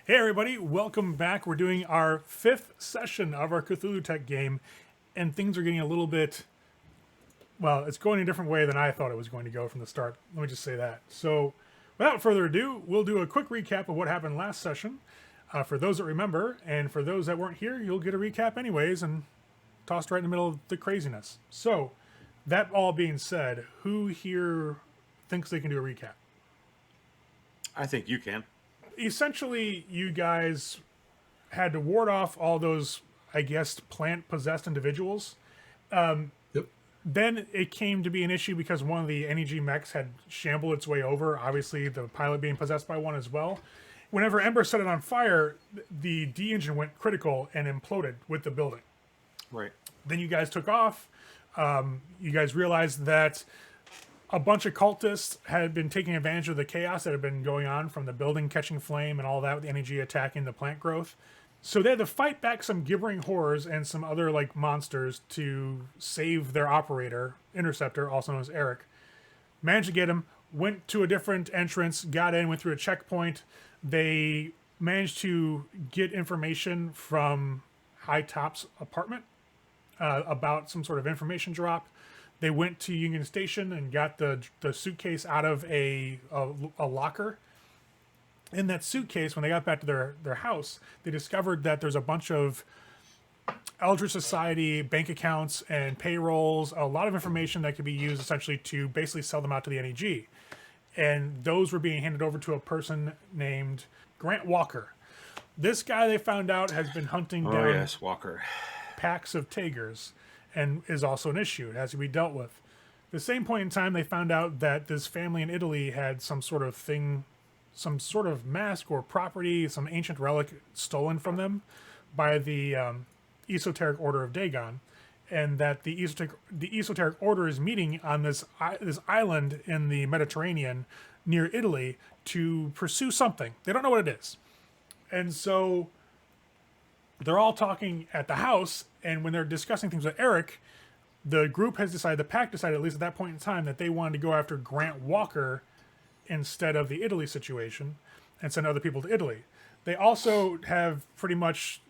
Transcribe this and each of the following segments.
Hey everybody, welcome back. We're doing our 5th session of our Cthulhutech game, and things are getting a little bit, well, it's going a different way than I thought it was going to go from the start. Let me just say that. So, without further ado, we'll do a quick recap of what happened last session. For those that remember, and for those that weren't here, you'll get a recap anyways, and tossed right in the middle of the craziness. So, that all being said, who here thinks they can do a recap? I think you can. Essentially, you guys had to ward off all those, I guess, plant-possessed individuals. Yep. Then it came to be an issue because one of the NEG mechs had shambled its way over, obviously the pilot being possessed by one as well. Whenever Ember set it on fire, the D-engine went critical and imploded with the building. Right. Then you guys took off. You guys realized that a bunch of cultists had been taking advantage of the chaos that had been going on from the building catching flame and all that with the energy attacking the plant growth. So they had to fight back some gibbering horrors and some other like monsters to save their operator, Interceptor, also known as Eric. Managed to get him, went to a different entrance, got in, went through a checkpoint. They managed to get information from Hightop's apartment about some sort of information drop. They went to Union Station and got the suitcase out of a locker. In that suitcase, when they got back to their house, they discovered that there's a bunch of Eldritch Society bank accounts and payrolls, a lot of information that could be used essentially to basically sell them out to the NEG. And those were being handed over to a person named Grant Walker. This guy, they found out, has been hunting down Walker. packs of Tigers and is also an issue. It has to be dealt with. At the same point in time, they found out that this family in Italy had some sort of thing, some sort of mask or property, some ancient relic stolen from them by the Esoteric Order of Dagon, and that the Esoteric Order is meeting on this island in the Mediterranean near Italy to pursue something. They don't know what it is. And so they're all talking at the house, and when they're discussing things with Eric, the group has decided, the pack decided, at least at that point in time, that they wanted to go after Grant Walker instead of the Italy situation and send other people to Italy. They also have pretty much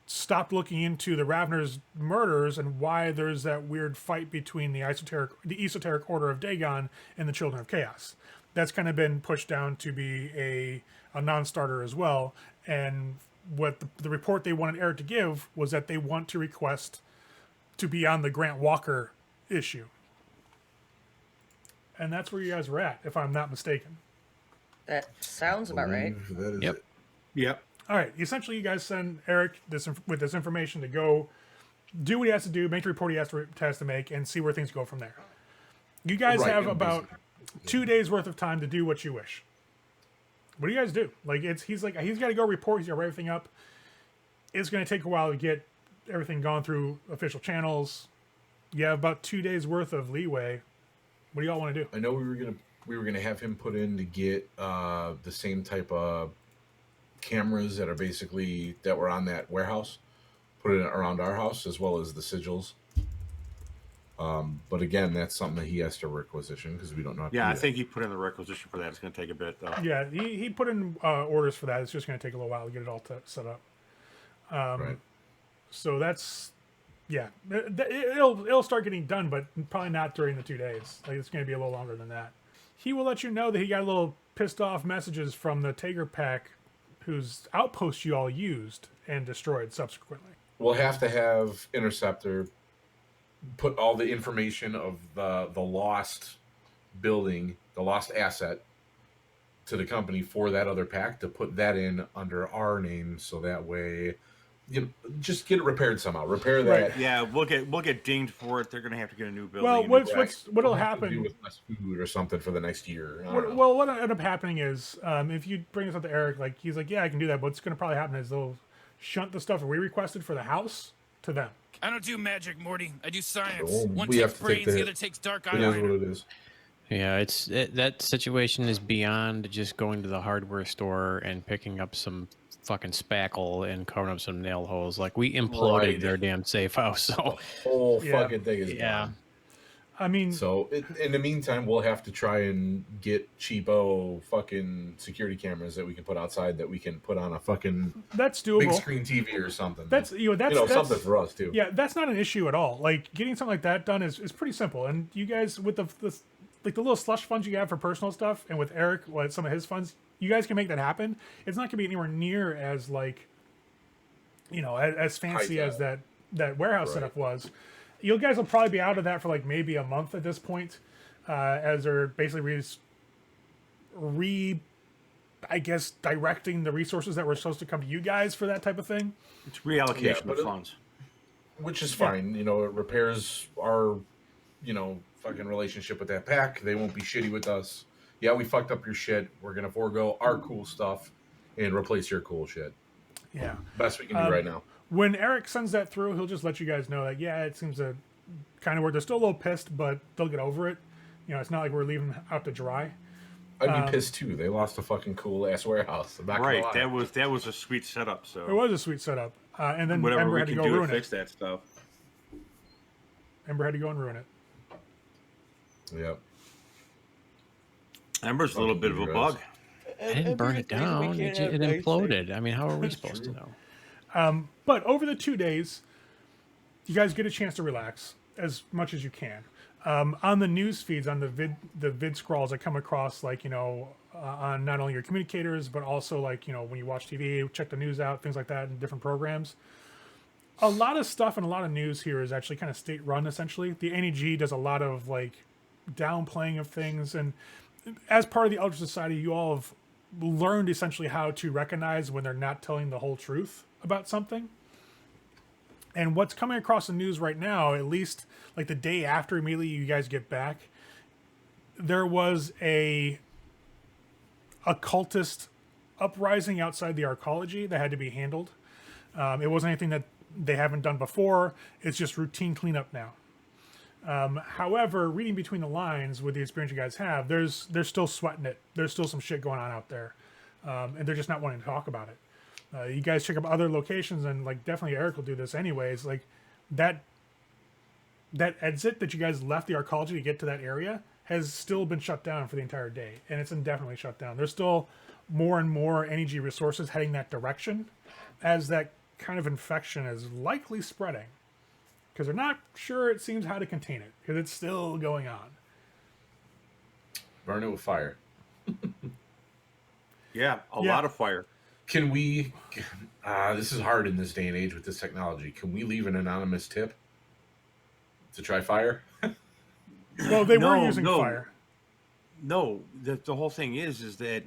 stopped looking into the Ravner's murders and why there's that weird fight between the Esoteric Order of Dagon and the Children of Chaos. That's kind of been pushed down to be a non-starter as well, and what the report they wanted Eric to give was that they want to request to be on the Grant Walker issue. And that's where you guys were at, if I'm not mistaken. That sounds about right. That is Yep. it. Yep. All right. Essentially, you guys send Eric with this information to go do what he has to do, make the report he has to make, and see where things go from there. You guys Right, have and about 2 days worth of time to do what you wish. What do you guys do? Like he's got to go report. He's got to write everything up. It's going to take a while to get everything gone through official channels. You have about 2 days worth of leeway. What do y'all want to do? I know we were gonna have him put in to get the same type of cameras that were on that warehouse, put it around our house as well as the sigils. But again, that's something that he has to requisition because we don't know how to do I that. think he put in the requisition for that. It's going to take a bit, though. Yeah, he put in orders for that. It's just going to take a little while to get it all set up. Right. So that's, yeah, it'll start getting done, but probably not during the 2 days. Like it's going to be a little longer than that. He will let you know that he got a little pissed off messages from the Tiger Pack, whose outpost you all used and destroyed subsequently. We'll have to have Interceptor put all the information of the lost building, the lost asset, to the company for that other pack to put that in under our name, so that way, just get it repaired somehow. Repair that. Right. Yeah, we'll get dinged for it. They're going to have to get a new building. Well, what'll We'll have to happen do with less food or something for the next year. What'll end up happening is if you bring this up to Eric, like he's like, yeah, I can do that. But what's going to probably happen is they'll shunt the stuff that we requested for the house to them. I don't do magic, Morty. I do science. Oh, One we have takes to take brains, the the hit. other takes dark It is what eyeliner. it is. Yeah, that situation is beyond just going to the hardware store and picking up some fucking spackle and covering up some nail holes. Like we imploded Right. their damn safe house. So Whole Yeah. fucking thing is yeah, gone. I mean, So in the meantime, we'll have to try and get cheapo fucking security cameras that we can put outside that we can put on a fucking that's doable. big screen TV or something. That's that's something for us too. Yeah, that's not an issue at all. Like getting something like that done is pretty simple. And you guys with the like the little slush funds you have for personal stuff, and with Eric, with some of his funds, you guys can make that happen. It's not gonna be anywhere near as like, as fancy as that warehouse setup was. You guys will probably be out of that for like maybe a month at this point, as they're basically I guess directing the resources that were supposed to come to you guys for that type of thing. It's reallocation of funds, which is fine. It repairs our, fucking relationship with that pack. They won't be shitty with us. Yeah, we fucked up your shit. We're gonna forego our cool stuff and replace your cool shit. Yeah, best we can do right now. When Eric sends that through, he'll just let you guys know that, it seems to kind of work. They're still a little pissed, but they'll get over it. It's not like we're leaving them out to dry. I'd be pissed too. They lost a fucking cool ass warehouse. Right, that was a sweet setup. So it was a sweet setup, and then whatever Ember we had to can go do ruin to it. fix that stuff. Ember had to go and ruin it. Yep. Ember's a little bit of a bug. I didn't burn it down. It imploded. I mean, how are we supposed to know? But over the 2 days, you guys get a chance to relax as much as you can. On the news feeds, on the vid scrolls that come across, on not only your communicators, but also when you watch TV, check the news out, things like that, and different programs. A lot of stuff and a lot of news here is actually kind of state run. Essentially, the NEG does a lot of downplaying of things, and as part of the Elder Society, you all have learned essentially how to recognize when they're not telling the whole truth about something. And what's coming across the news right now, at least like the day after immediately you guys get back, there was a cultist uprising outside the arcology that had to be handled. It wasn't anything that they haven't done before. It's just routine cleanup now. However, reading between the lines with the experience you guys have, they're still sweating it. There's still some shit going on out there, and they're just not wanting to talk about it. You guys check up other locations, and definitely Eric will do this anyways. That exit that you guys left the arcology to get to that area has still been shut down for the entire day, and it's indefinitely shut down. There's still more and more energy resources heading that direction, as that kind of infection is likely spreading. Because they're not sure, it seems, how to contain it. Because it's still going on. Burn it with fire. Yeah, a lot of fire. Can we... this is hard in this day and age with this technology. Can we leave an anonymous tip to try fire? Well, they were using fire. No, the whole thing is that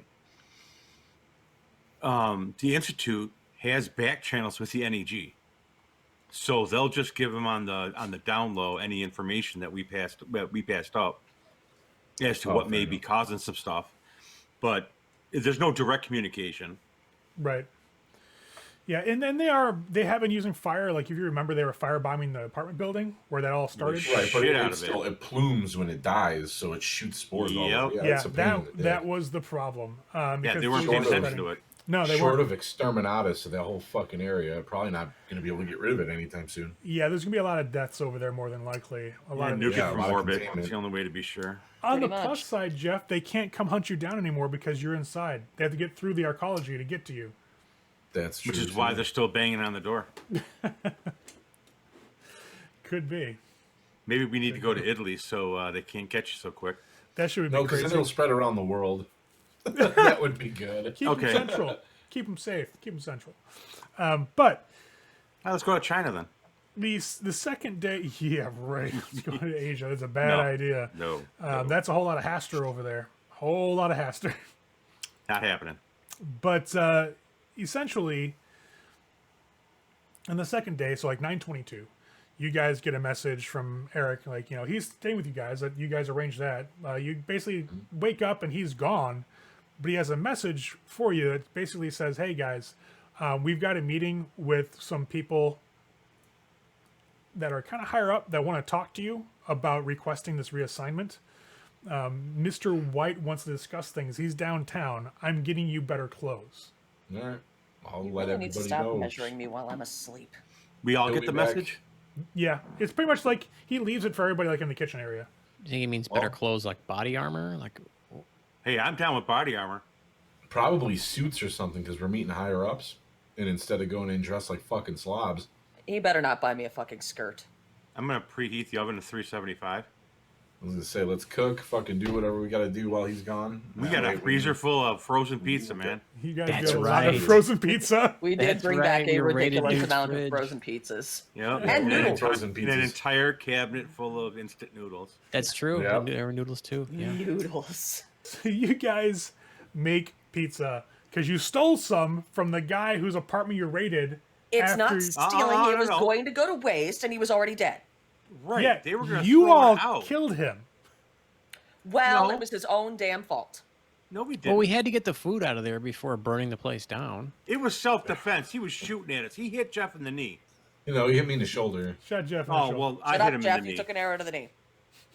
the Institute has back channels with the NEG. So they'll just give them on the down low any information that we passed up as to what may be causing some stuff, but there's no direct communication. Right. Yeah, and then they have been using fire. Like if you remember, they were firebombing the apartment building where that all started. Right, but it plumes when it dies, so it shoots spores all over. Yeah, that was the problem. Yeah, they weren't paying attention to it. No, they short weren't. of exterminatus of that whole fucking area, probably not going to be able to get rid of it anytime soon. Yeah, there's going to be a lot of deaths over there, more than likely. A lot of nuke it from orbit. It's the only way to be sure. On the plus side, Jeff, they can't come hunt you down anymore because you're inside. They have to get through the arcology to get to you. That's true. Which is why they're still banging on the door. Could be. Maybe we need to go to Italy so they can't catch you so quick. That should be crazy. No, because then it'll spread around the world. That would be good. Keep them central. Keep them safe. Keep them central. But let's go to China then. The second day, yeah, right. Let's go to Asia. That's a bad idea. No. That's a whole lot of Haster over there. Whole lot of Haster. Not happening. But essentially, on the second day, so 9:22, you guys get a message from Eric, he's staying with you guys. That you guys arranged that. You basically wake up and he's gone. But he has a message for you that basically says, hey, guys, we've got a meeting with some people that are kind of higher up that want to talk to you about requesting this reassignment. Mr. White wants to discuss things. He's downtown. I'm getting you better clothes. All right. I'll You let really need everybody to stop know. measuring me while I'm asleep. We all He'll get be the back. message? Yeah, it's pretty much like he leaves it for everybody in the kitchen area. You think he means better Well- clothes like body armor? Like, Hey, I'm down with body armor. Probably suits or something because we're meeting higher ups, and instead of going in dressed like fucking slobs, He better not buy me a fucking skirt. I'm gonna preheat the oven to 375. I was gonna say let's cook, fucking do whatever we gotta do while he's gone. We That got way a we- freezer full of frozen pizza, man. You guys That's get a lot of right. frozen pizza. We did That's bring right, back a we raided ridiculous dude's amount fridge. of frozen pizzas. Yep. And noodles. Frozen And an pizzas. entire cabinet full of instant noodles. that's true. Yep. There were noodles too. Yeah. Noodles. So you guys make pizza because you stole some from the guy whose apartment you raided. It's after- not stealing. Oh, It no, was no. going to go to waste, and he was already dead. Right. Yeah, They were gonna you throw all it out. killed him. Well, No. it was his own damn fault. No, we didn't. Well, we had to get the food out of there before burning the place down. It was self-defense. He was shooting at us. He hit Jeff in the knee. You know, he hit me in the shoulder. Shot Jeff. in the Oh shoulder. well, I Shut hit up, him Jeff. in the You knee. took an arrow to the knee.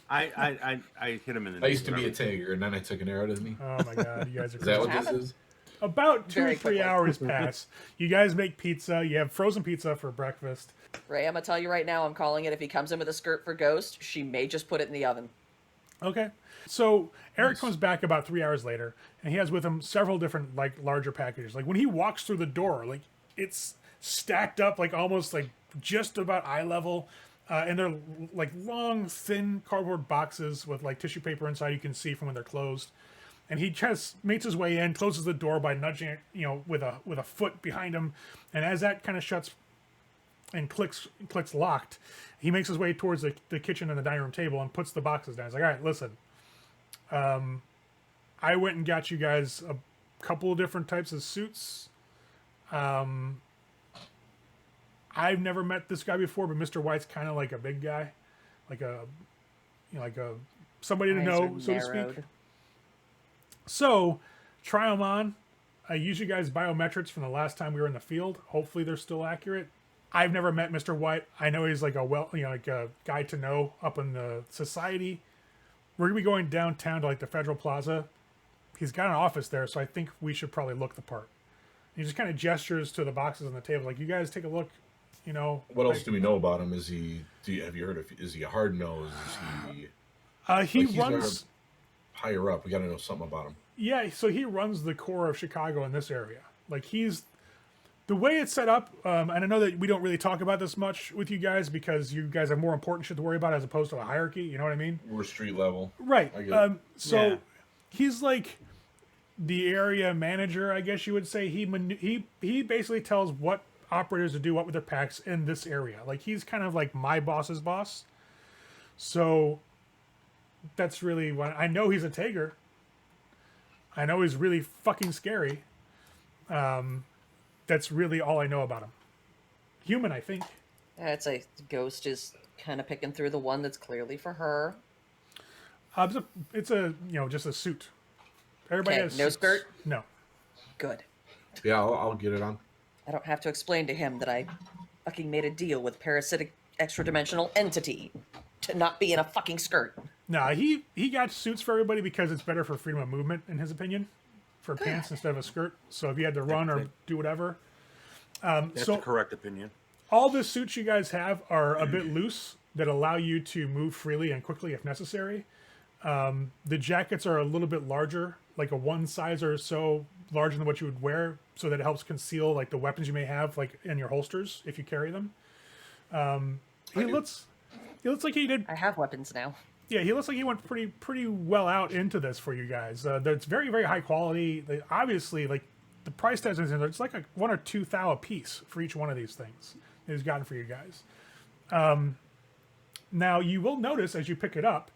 I hit him in the knee. I used to be a Tiger, and then I took an arrow to me. Oh my god, you guys are Is that crazy. what this happened? is? About 2 Very or 3 quickly. hours pass. You guys make pizza. You have frozen pizza for breakfast. Ray, I'm gonna tell you right now. I'm calling it. If he comes in with a skirt for Ghost, she may just put it in the oven. Okay. So Eric comes back about 3 hours later, and he has with him several different like larger packages. Like when he walks through the door, like it's stacked up like almost like just about eye level, and they're like long, thin cardboard boxes with like tissue paper inside. You can see from when they're closed. And he just makes his way in, closes the door by nudging it, with a foot behind him. And as that kind of shuts and clicks locked, he makes his way towards the kitchen and the dining room table and puts the boxes down. He's like, all right, listen. I went and got you guys a couple of different types of suits. I've never met this guy before, but Mr. White's kind of like a big guy, like a somebody to Eyes know, are so to speak. narrowed. So, try them on. I use you guys' biometrics from the last time we were in the field. Hopefully, they're still accurate. I've never met Mr. White. I know he's like like a guy to know up in the society. We're gonna be going downtown to like the Federal Plaza. He's got an office there, so I think we should probably look the part. He just kind of gestures to the boxes on the table, like, you guys take a look. What else do we know about him? Have you heard of? Is he a hard nose? Is he? He Like, he's runs. higher up. We got to know something about him. Yeah, so he runs the core of Chicago in this area. Like the way it's set up, and I know that we don't really talk about this much with you guys because you guys have more important shit to worry about as opposed to a hierarchy. You know what I mean? We're street level. Right. I get it. So Yeah. he's like the area manager, I guess you would say. He basically tells what operators to do what with their packs in this area. Like he's kind of like my boss's boss. So that's really what I know. He's a Tager. I know he's really fucking scary. That's really all I know about him. Human, I think. I'd say Ghost is kind of picking through the one that's clearly for her. It's a just a suit. Everybody Okay, has no suits. skirt? No. Good. Yeah, I'll get it on. I don't have to explain to him that I fucking made a deal with parasitic extra-dimensional entity to not be in a fucking skirt. No, he got suits for everybody because it's better for freedom of movement, in his opinion, for pants instead of a skirt. So if you had to run or do whatever. That's So the correct opinion. all the suits you guys have are a bit loose that allow you to move freely and quickly if necessary. The jackets are a little bit larger, like a one size or so larger than what you would wear, so that it helps conceal like the weapons you may have like in your holsters if you carry them. He looks like he did. I have weapons now. Yeah, he looks like he went pretty well out into this for you guys. It's very, very high quality. Obviously, like the price tags in there, it's like a 1 or 2 thou a piece for each one of these things that he's gotten for you guys. Now you will notice as you pick it up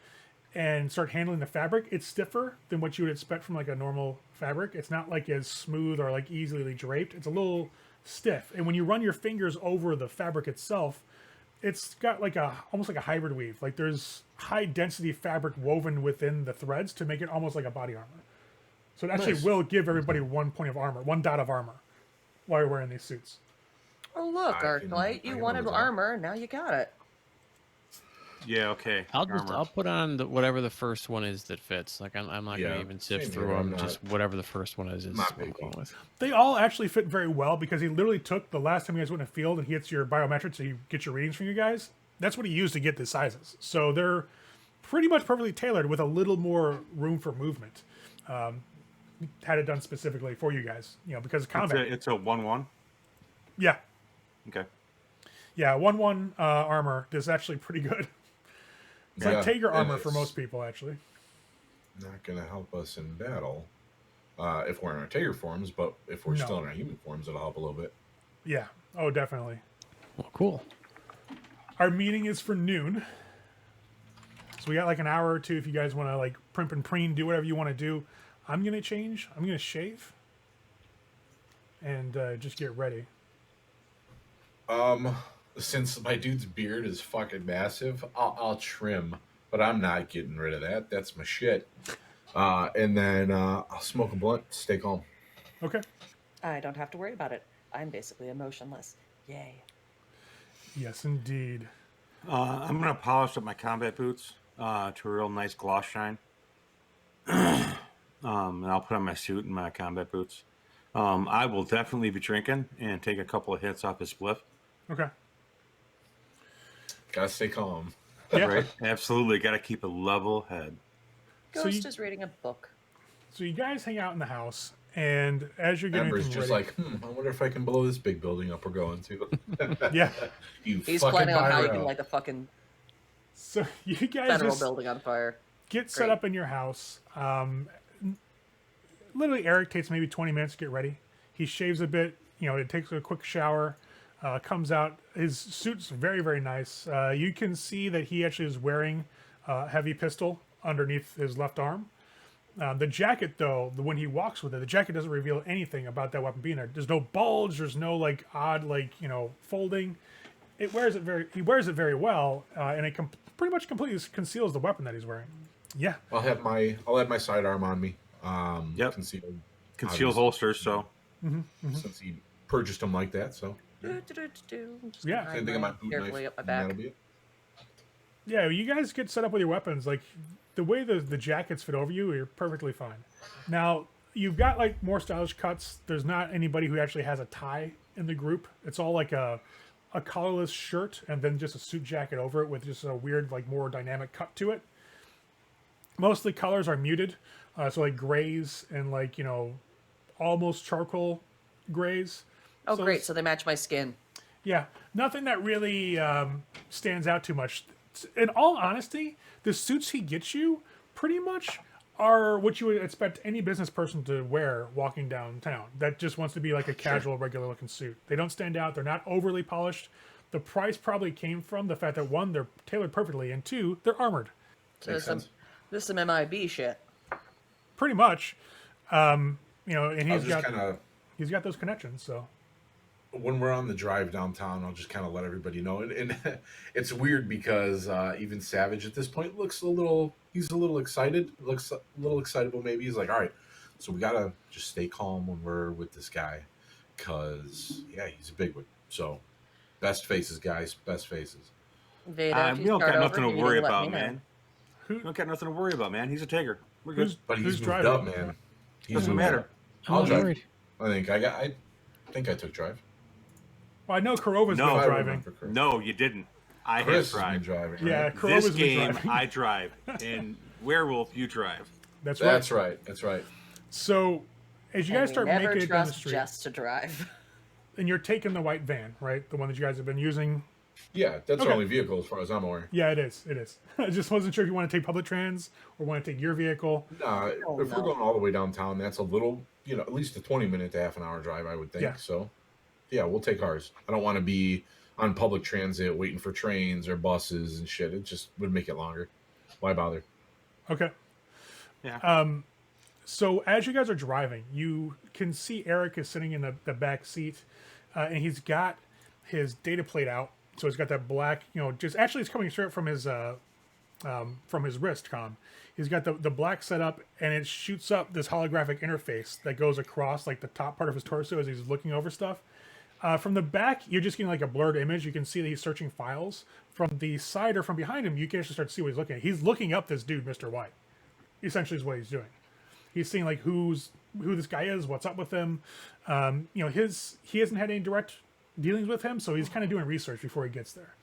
and start handling the fabric, it's stiffer than what you would expect from like a normal fabric. It's not like as smooth or like easily draped. It's a little stiff, and when you run your fingers over the fabric itself, it's got like almost like a hybrid weave. Like there's high density fabric woven within the threads to make it almost like a body armor. So it actually Nice. will give everybody 1 point of armor, 1 dot of armor, while you're wearing these suits. Oh look, I can- Arclight, I you can wanted live with that. armor, now you got it. Yeah, okay. Armor. I'll put on whatever the first one is that fits. Like I'm not Yeah, gonna even sift same through here. them. I'm Just not- whatever the first one is not what I'm picky. going with. They all actually fit very well because he literally took the last time you guys went in the field and he gets your biometrics so you get your readings from you guys. That's what he used to get the sizes. So they're pretty much perfectly tailored with a little more room for movement. Had it done specifically for you guys, because of combat. It's a 1/1. Yeah, Okay. yeah, 1/1 armor is actually pretty good. It's like Tager armor for most people, actually. Not going to help us in battle if we're in our Tager forms, but if we're still in our human forms, it'll help a little bit. Yeah. Oh, definitely. Well, cool. Our meeting is for noon. So we got like an hour or two if you guys want to like primp and preen, do whatever you want to do. I'm going to change. I'm going to shave. And just get ready. Since my dude's beard is fucking massive, I'll trim, but I'm not getting rid of that. That's my shit. And then I'll smoke a blunt, stay calm. Okay. I don't have to worry about it. I'm basically emotionless. Yay. Yes, indeed. I'm gonna polish up my combat boots to a real nice gloss shine. And I'll put on my suit and my combat boots. I will definitely be drinking and take a couple of hits off his spliff. Okay. Gotta stay calm. Yeah. Right? Absolutely. Got to keep a level head. Ghost is reading a book. So you guys hang out in the house, and as you're getting Ember's everything just ready, like, I wonder if I can blow this big building up we're going to. yeah. He's Planning on how you can light the fucking So you guys federal just building on fire. get set up in your house. Literally, Eric takes maybe 20 minutes to get ready. He shaves a bit. It takes a quick shower. Comes out. His suit's very, very nice. You can see that he actually is wearing a heavy pistol underneath his left arm. The jacket, though, when he walks with it, the jacket doesn't reveal anything about that weapon being there. There's no bulge. There's no odd folding. He wears it very well, and it pretty much completely conceals the weapon that he's wearing. Yeah. I'll have my sidearm on me. Yep. Concealed holsters. So since he purchased them like that, so Yeah. same thing on my boot carefully knife. up my back. That'll be it. Yeah, you guys get set up with your weapons. Like, the way the jackets fit over you, you're perfectly fine. Now, you've got, more stylish cuts. There's not anybody who actually has a tie in the group. It's all like a collarless shirt and then just a suit jacket over it with just a weird, more dynamic cut to it. Mostly colors are muted. So, grays and, almost charcoal grays. Oh, So great. it's- So they match my skin. Yeah, nothing that really stands out too much. In all honesty, the suits he gets you pretty much are what you would expect any business person to wear walking downtown. That just wants to be like a casual, regular-looking suit. They don't stand out. They're not overly polished. The price probably came from the fact that, one, they're tailored perfectly, and two, they're armored. So Makes sense. this is some MIB shit. Pretty much. And I'll he's just kind of, he's got those connections, so... when we're on the drive downtown, I'll just kind of let everybody know. And it's weird because even Savage at this point he's a little excited, looks a little excitable maybe. He's like, all right, so we got to just stay calm when we're with this guy because, yeah, he's a big one. So best faces, guys, best faces. Vader, if we you don't start got over, nothing to you need worry let about, me know. man. We don't got nothing to worry about, man. He's a Tager. We're good. But Who's he's moved driving? up, man. He's Doesn't moved matter. up. I'll I'm drive. worried. I think I took drive. Well, I know Kurova's No. been I driving. remember correctly. No, you didn't. I Chris have has been drive. driving. Yeah, Right? Kurova's This been game, driving. I drive. In Werewolf, you drive. That's right. That's right. That's right. So, as you guys And start we never making it down the trust street, Jess to drive. and you're taking the white van, right? The one that you guys have been using. Yeah, that's Okay. our only vehicle as far as I'm aware. Yeah, it is. It is. I just wasn't sure if you want to take public trans or want to take your vehicle. Nah, Oh, if no. we're going all the way downtown, that's a little, at least a 20-minute to half an hour drive, I would think. Yeah. So, yeah, we'll take ours. I don't want to be on public transit waiting for trains or buses and shit. It just would make it longer. Why bother? Okay. Yeah. So as you guys are driving, you can see Eric is sitting in the back seat, and he's got his data plate out. So he's got that black, just actually it's coming straight from his wrist comm. He's got the black setup, and it shoots up this holographic interface that goes across the top part of his torso as he's looking over stuff. From the back, you're just getting a blurred image. You can see that he's searching files. From the side or from behind him, you can actually start to see what he's looking at. He's looking up this dude, Mr. White. Essentially, is what he's doing. He's seeing who this guy is, what's up with him. He hasn't had any direct dealings with him, so he's kind of doing research before he gets there.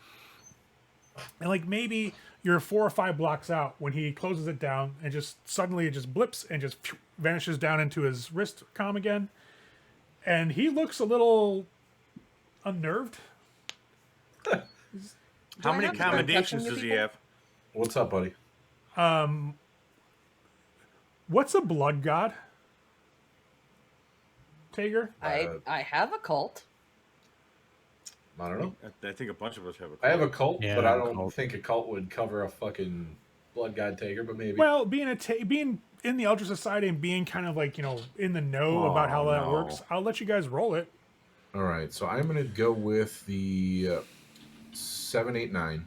And like maybe you're 4 or 5 blocks out when he closes it down and just suddenly it just blips and just vanishes down into his wrist comm again. And he looks a little unnerved. How I many have to start accommodations touching you does he people? have? What's up, buddy? What's a blood god? Tager? I have a cult. I don't know. I think a bunch of us have a I have a cult. cult, Yeah, but I a don't cult. think a cult would cover a fucking blood god taker. But maybe. Well, being in the Ultra Society and being kind of like, in the know about how that no. works, I'll let you guys roll it. All right, so I'm gonna go with the 789.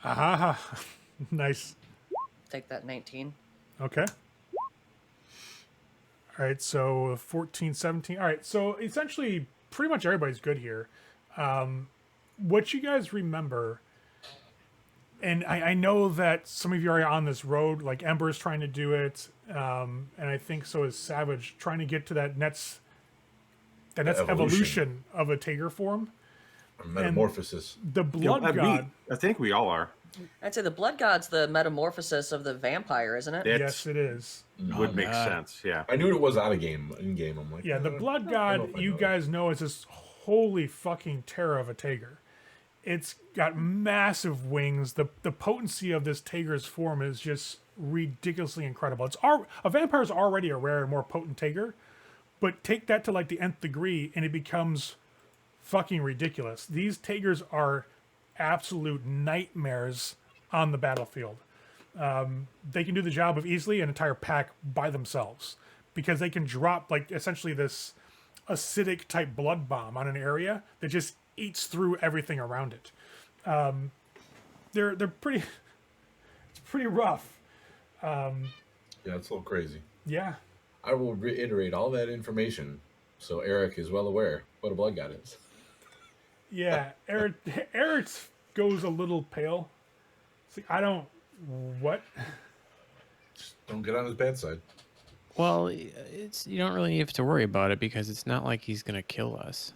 Aha. Nice. Take that 19. Okay. All right, so 14, 17. All right, so essentially pretty much everybody's good here. What you guys remember, and I know that some of you are on this road, like Ember's trying to do it, and I think so is Savage, trying to get to that next evolution of a Tager form. Metamorphosis. The blood god. I think we all are. I'd say the blood god's the metamorphosis of the vampire, isn't it? That's- Yes, it is. Would make sense. Yeah. I knew it was out of game. In game, I'm like, Yeah, the blood I don't know god, if I you know guys know, is this holy fucking terror of a Tager. It's got massive wings. The potency of this Tager's form is just ridiculously incredible. A vampire is already a rare and more potent Tager, but take that to like the nth degree and it becomes fucking ridiculous. These Tagers are absolute nightmares on the battlefield. They can do the job of easily an entire pack by themselves because they can drop like essentially this acidic type blood bomb on an area that just eats through everything around it. They're pretty. It's pretty rough. Yeah, it's a little crazy. Yeah. I will reiterate all that information so Eric is well aware what a blood god is. Yeah. Eric goes a little pale. See, I don't. What? Just don't get on his bad side. Well, it's you don't really have to worry about it because it's not like he's gonna kill us.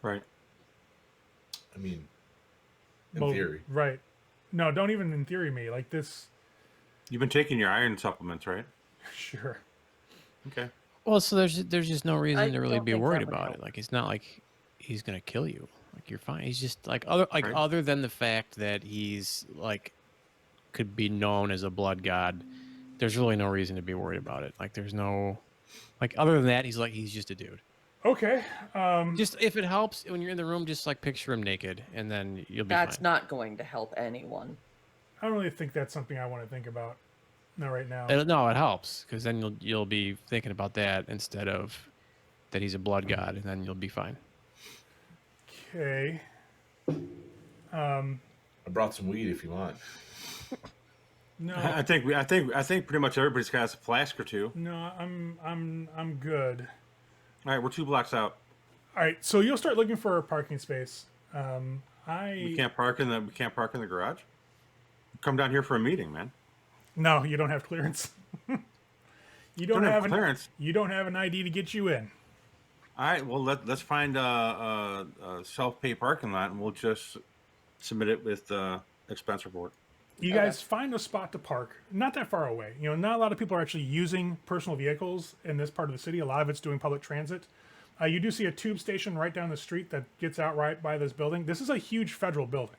Right. I mean, in Well, theory. Right. No, don't even in theory me. Like this. You've been taking your iron supplements, right? Sure. Okay. Well, so there's just no reason I to really don't be think worried that would about it. help. Like it's not like he's gonna kill you. Like you're fine. He's just like Right. other than the fact that he's like could be known as a blood god. There's really no reason to be worried about it. Like there's no like other than that, he's just a dude. Okay. Just if it helps when you're in the room, just like picture him naked, and then you'll be That's fine. not going to help anyone. I don't really think that's something I want to think about. Not right now. No, it helps because then you'll be thinking about that instead of that he's a blood god, and then you'll be fine. Okay. I brought some weed if you want. No. I think pretty much everybody's got a flask or two. No, I'm good. All right, we're 2 blocks out. All right, so you'll start looking for a parking space. We can't park in the garage. Come down here for a meeting, man. No, you don't have clearance. You don't Don't have have clearance. You don't have an ID to get you in. All right, well let's find a self-pay parking lot, and we'll just submit it with expense report. You guys find a spot to park, not that far away. Not a lot of people are actually using personal vehicles in this part of the city. A lot of it's doing public transit. You do see a tube station right down the street that gets out right by this building. This is a huge federal building.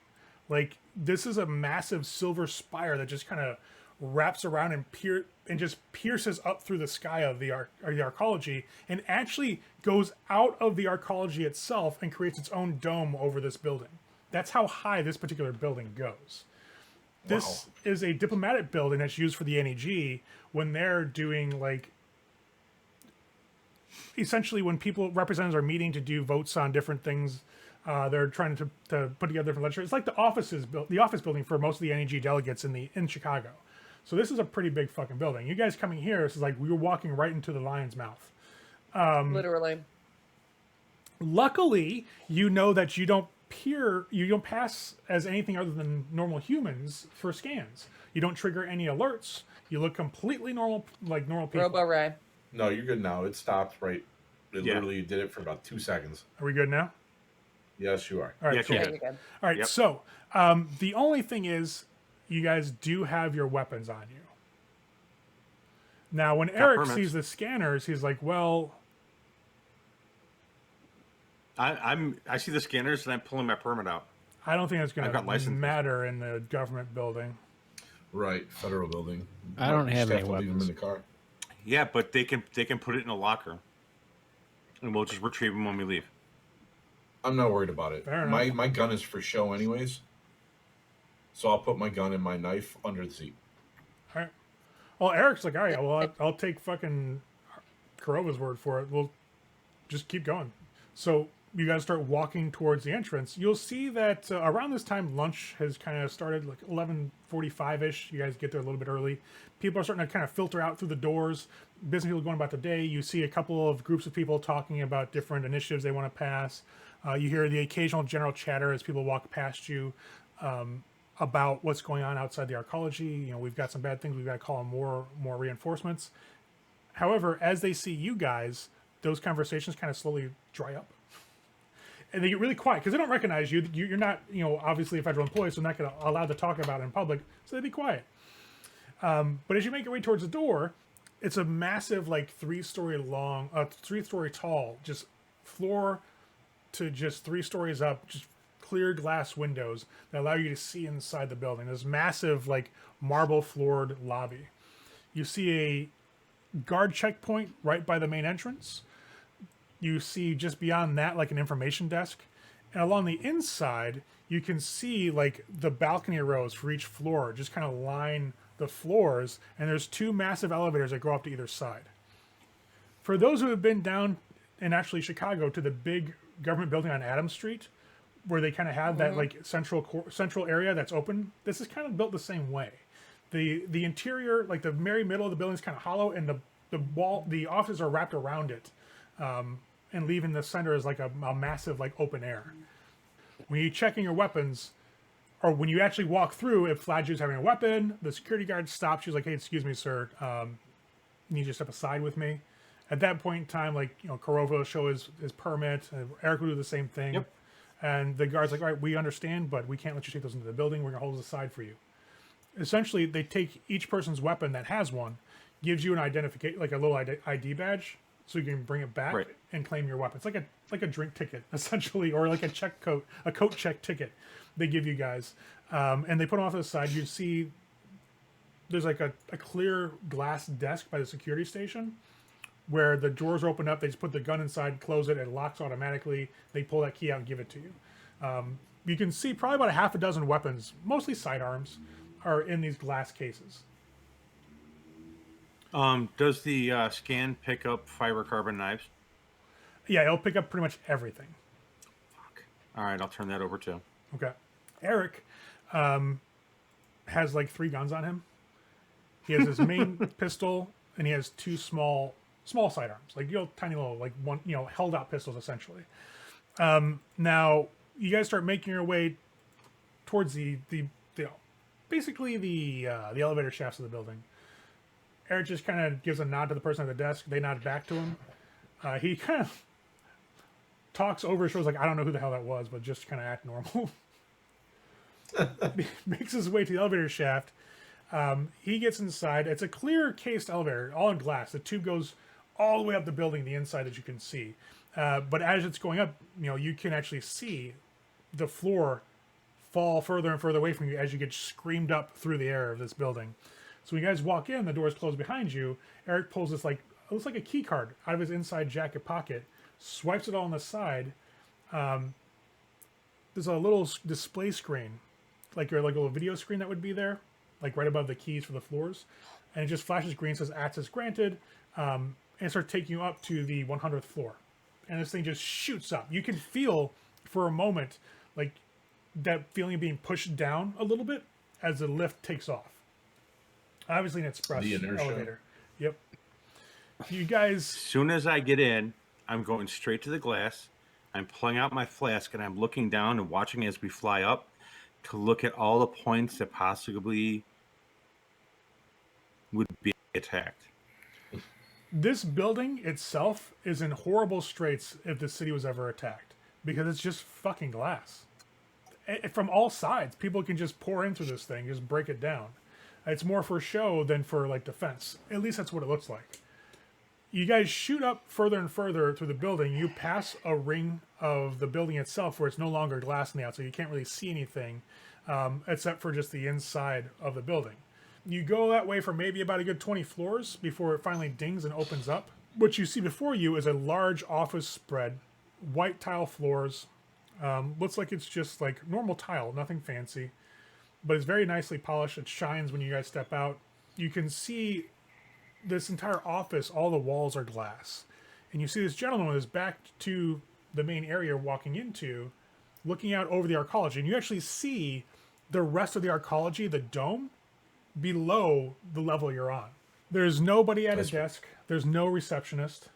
Like, this is a massive silver spire that just kind of wraps around and just pierces up through the sky of the arcology and actually goes out of the arcology itself and creates its own dome over this building. That's how high this particular building goes. This is a diplomatic building that's used for the NEG when they're doing, like, essentially when representatives are meeting to do votes on different things. They're trying to put together different legislatures. It's like the office building for most of the NEG delegates in Chicago. So this is a pretty big fucking building. You guys coming here, this is like we were walking right into the lion's mouth. Literally. Luckily, you know that you don't pass as anything other than normal humans for scans. You don't trigger any alerts. You look completely normal, like normal people. Robo Ray. No, you're good now. It stopped right. It Yeah. literally did it for about 2 seconds. Are we good now? Yes, you are. All right, Yeah, cool. yeah. Okay, you're good. All right, Yep. so the only thing is, you guys do have your weapons on you. Now, when Eric permits. sees the scanners, he's like, "Well, I see the scanners and I'm pulling my permit out. I don't think that's going I've got to licenses. matter in the government building." Right, federal building. I don't have Staff any will leave them weapons. in the car. Yeah, but they can put it in a locker, and we'll just retrieve them when we leave. I'm not worried about it. Fair My enough. my gun is for show anyways. So I'll put my gun and my knife under the seat. All right. Well, Eric's like, "All right, well, I'll take fucking Kurova's word for it. We'll just keep going." So you guys start walking towards the entrance. You'll see that around this time, lunch has kind of started, like 11:45-ish. You guys get there a little bit early. People are starting to kind of filter out through the doors. Business people going about the day. You see a couple of groups of people talking about different initiatives they want to pass. You hear the occasional general chatter as people walk past you about what's going on outside the arcology. You know, we've got some bad things. We've got to call in more reinforcements. However, as they see you guys, those conversations kind of slowly dry up. And they get really quiet because they don't recognize you. You're not, obviously a federal employee, so not allowed to talk about it in public. So they be quiet. But as you make your way towards the door, it's a massive, like 3-story tall, just floor to just 3 stories up, just clear glass windows that allow you to see inside the building. This massive, like marble floored lobby. You see a guard checkpoint right by the main entrance. You see just beyond that, like an information desk. And along the inside, you can see like the balcony rows for each floor just kind of line the floors. And there's 2 massive elevators that go up to either side. For those who have been down in actually Chicago to the big government building on Adams Street, where they kind of have that like central area that's open, this is kind of built the same way. The interior, like the very middle of the building, is kind of hollow, and the offices are wrapped around it. And leaving the center as like a massive like open air. When you check in your weapons, or when you actually walk through, it flags you as having a weapon. The security guard stops. She's like, "Hey, excuse me, sir. Need you to step aside with me." At that point in time, like, Kurova will show his permit. And Eric will do the same thing. Yep. And the guard's like, "All right, we understand, but we can't let you take those into the building. We're gonna hold those aside for you." Essentially, they take each person's weapon that has one, gives you an identification, like a little ID badge, so you can bring it back Right. and claim your weapon. It's like a drink ticket, essentially, or like a coat check ticket they give you guys. And they put them off to the side. You see there's like a clear glass desk by the security station where the drawers open up. They just put the gun inside, close it, it locks automatically. They pull that key out and give it to you. You can see probably about a half a dozen weapons, mostly sidearms, are in these glass cases. Does the scan pick up fibercarbon knives? Yeah, it'll pick up pretty much everything. Fuck. All right, I'll turn that over too. Okay. Eric has like 3 guns on him. He has his main pistol, and he has 2 small sidearms, like tiny little, like one, held out pistols essentially. Now you guys start making your way towards the basically the elevator shafts of the building. Eric just kind of gives a nod to the person at the desk. They nod back to him. He kind of talks over his shoulder, like, "I don't know who the hell that was, but just kind of act normal." Makes his way to the elevator shaft. He gets inside. It's a clear cased elevator, all in glass. The tube goes all the way up the building, the inside that you can see. But as it's going up, you can actually see the floor fall further and further away from you as you get screamed up through the air of this building. So when you guys walk in, the doors close behind you. Eric pulls this it looks like a key card out of his inside jacket pocket, swipes it all on the side. There's a little display screen, like a little video screen that would be there, like right above the keys for the floors, and it just flashes green, says access granted, and it starts taking you up to the 100th floor. And this thing just shoots up. You can feel for a moment like that feeling of being pushed down a little bit as the lift takes off. Obviously an express The inertia. elevator. Yep. You guys, As soon as I get in, I'm going straight to the glass. I'm pulling out my flask and I'm looking down and watching as we fly up to look at all the points that possibly would be attacked. this building itself is in horrible straits if the city was ever attacked. because it's just fucking glass. From all sides, people can just pour into this thing, just break it down. It's more for show than for like defense. At least that's what it looks like. You guys shoot up further and further through the building. You pass a ring of the building itself where it's no longer glass on the outside. You can't really see anything except for just the inside of the building. You go that way for maybe about a good 20 floors before it finally dings and opens up. What you see before you is a large office spread, white tile floors. Looks like it's just like normal tile, nothing fancy, but it's very nicely polished. It shines when you guys step out. You can see this entire office, all the walls are glass. And you see this gentleman with his back to the main area walking into, looking out over the arcology. And you actually see the rest of the arcology, the dome, below the level you're on. There's nobody at a desk. There's no receptionist.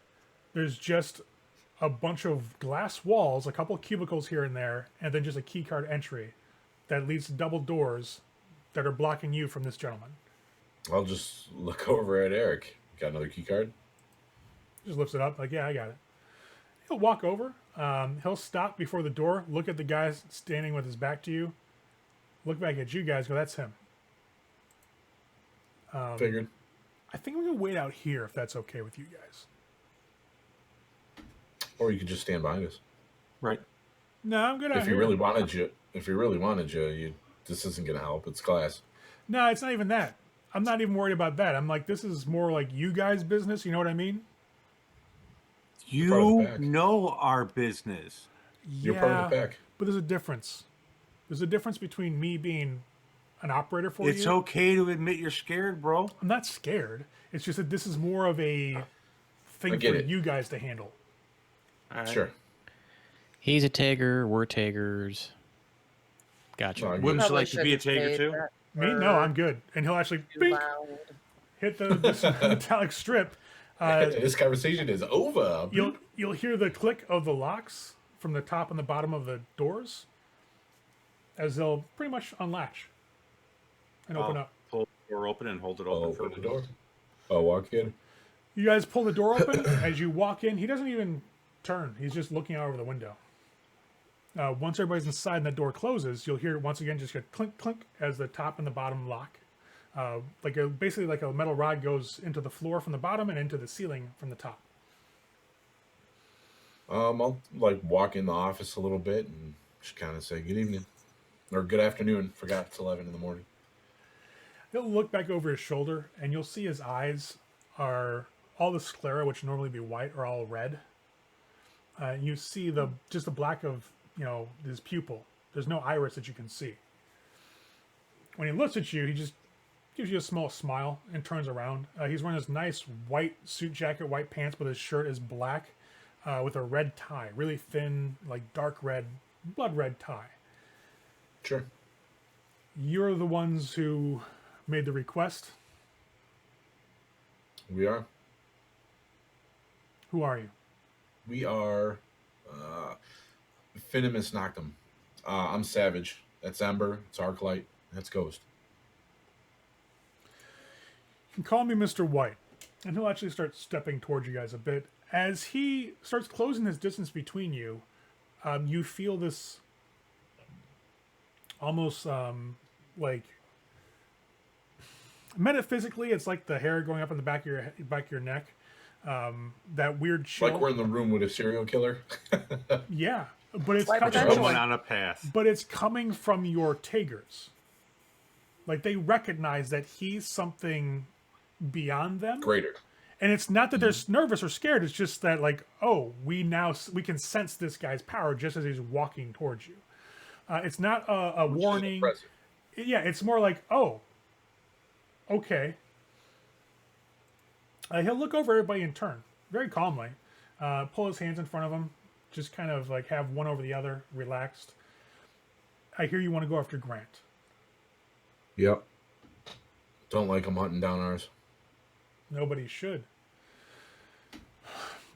There's just a bunch of glass walls, a couple of cubicles here and there, and then just a key card entry that leads to double doors that are blocking you from this gentleman. I'll just look over at Eric. Got another key card? Just lifts it up, like, yeah, I got it. He'll walk over. He'll stop before the door, look at the guy standing with his back to you, look back at you guys, go, that's him. Figured. I think I'm going to wait out here if that's okay with you guys. Or you could just stand behind us. Right. No, I'm good out If here. you really wanted you, this isn't going to help. It's glass. No, it's not even that. I'm not even worried about that. I'm like, this is more like you guys' business. You know what I mean? You know our business. You're part of the pack. But there's a difference. There's a difference between me being an operator for you. It's okay to admit you're scared, bro. I'm not scared. It's just that this is more of a thing for you guys to handle. All right. Sure. He's a Tager. We're Tagers. Gotcha. No, Wouldn't you like to be a Shouldn't Tager say too? that Me? No, I'm good. And he'll actually too bink, loud. hit this metallic strip. This conversation is over. You'll hear the click of the locks from the top and the bottom of the doors as they'll pretty much unlatch and open up. Pull the door open and hold it I'll open for open the door. I'll walk in. You guys pull the door open. As you walk in, he doesn't even turn. He's just looking out over the window. Once everybody's inside and the door closes, you'll hear it once again just get clink, clink as the top and the bottom lock. Basically like a metal rod goes into the floor from the bottom and into the ceiling from the top. I'll walk in the office a little bit and just kind of say good evening or good afternoon. Forgot it's 11 in the morning. He'll look back over his shoulder and you'll see his eyes are all the sclera, which normally be white, are all red. You see just the black of his pupil. There's no iris that you can see. When he looks at you, he just gives you a small smile and turns around. He's wearing this nice white suit jacket, white pants, but his shirt is black with a red tie, really thin, like dark red, blood red tie. Sure. You're the ones who made the request. We are. Who are you? We are Finimus Noctum. I'm Savage. That's Ember. It's Arclight. That's Ghost. You can call me Mr. White. And he'll actually start stepping towards you guys a bit. As he starts closing his distance between you, you feel this almost like metaphysically, it's like the hair going up in the back of your neck. That weird chill. Like we're in the room with a serial killer. Yeah, but it's Slight coming, potential. Someone on a path. but it's coming from your Tagers. Like they recognize that he's something beyond them. Greater. And it's not that they're nervous or scared. It's just that, like, oh, we can sense this guy's power just as he's walking towards you. It's not a Which is warning. impressive. Yeah, it's more like, oh, okay. He'll look over everybody in turn, very calmly. Pull his hands in front of him, just kind of like have one over the other, relaxed. I hear you want to go after Grant. Yep. Don't like him hunting down ours. Nobody should.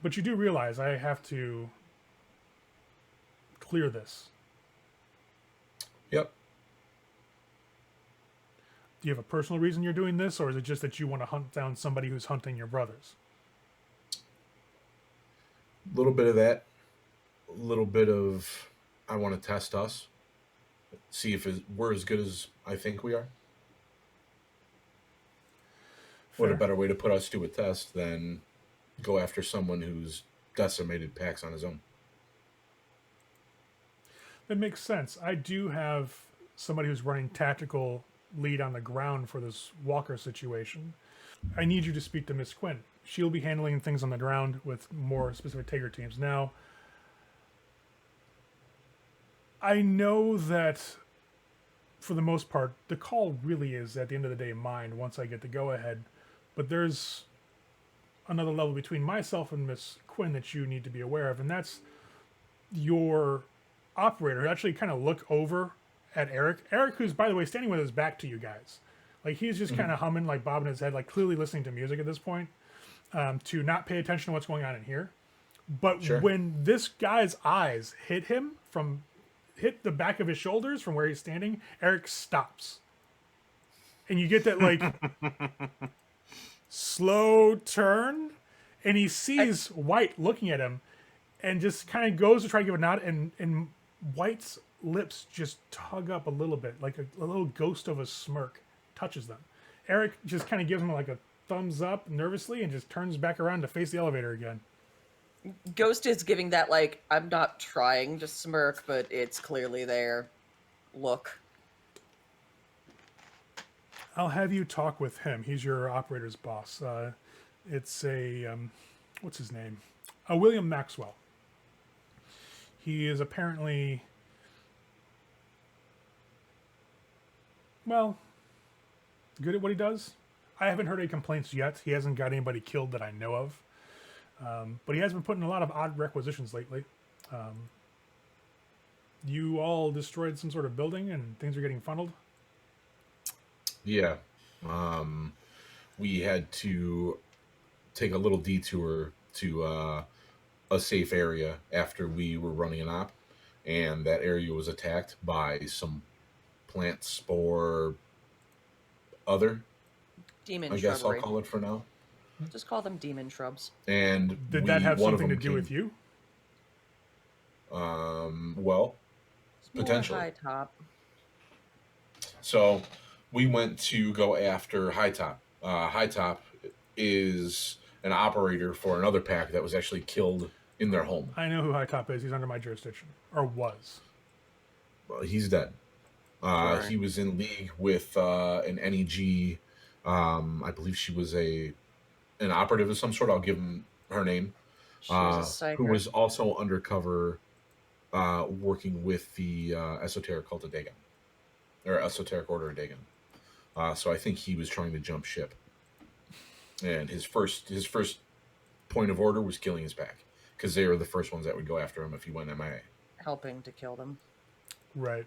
But you do realize I have to clear this. Yep. Do you have a personal reason you're doing this, or is it just that you want to hunt down somebody who's hunting your brothers? A little bit of that. A little bit of I want to test us, see if we're as good as I think we are. What a Fair. better way to put us to a test than go after someone who's decimated packs on his own. That makes sense. I do have somebody who's running tactical lead on the ground for this Walker situation. I need you to speak to Miss Quinn. She'll be handling things on the ground with more specific Tager teams. Now, I know that for the most part, the call really is at the end of the day mine once I get the go ahead. But there's another level between myself and Miss Quinn that you need to be aware of, and that's your operator actually kind of look over at Eric. Eric, who's, by the way, standing with his back to you guys. Like, he's just kind of humming, like bobbing his head, like clearly listening to music at this point, to not pay attention to what's going on in here. But when this guy's eyes hit the back of his shoulders from where he's standing, Eric stops. And you get that, like, slow turn, and he sees White looking at him and just kind of goes to try to give a nod, and White's lips just tug up a little bit, like a little ghost of a smirk touches them. Eric just kind of gives him like a thumbs up nervously and just turns back around to face the elevator again. Ghost is giving that, like, I'm not trying to smirk, but it's clearly there look. I'll have you talk with him. He's your operator's boss. It's a, what's his name? William Maxwell. He is apparently, well, good at what he does. I haven't heard any complaints yet. He hasn't got anybody killed that I know of. But he has been putting a lot of odd requisitions lately. You all destroyed some sort of building and things are getting funneled? Yeah. We had to take a little detour to a safe area after we were running an op, and that area was attacked by some plant spore other. Demon I guess shrubbery. I'll call it for now. Just call them demon shrubs. And Did that have one of something to them do with you? Well, potentially. High top. So we went to go after Hightop. Hightop is an operator for another pack that was actually killed in their home. I know who Hightop is. He's under my jurisdiction. Or was. Well, he's dead. Sure. He was in league with an NEG. I believe she was an operative of some sort. I'll give him her name. She was a psyker. Who was also undercover working with the Esoteric Cult of Dagon. Or Esoteric Order of Dagon. So I think he was trying to jump ship. And his first point of order was killing his pack. Because they were the first ones that would go after him if he went MIA. Helping to kill them. Right.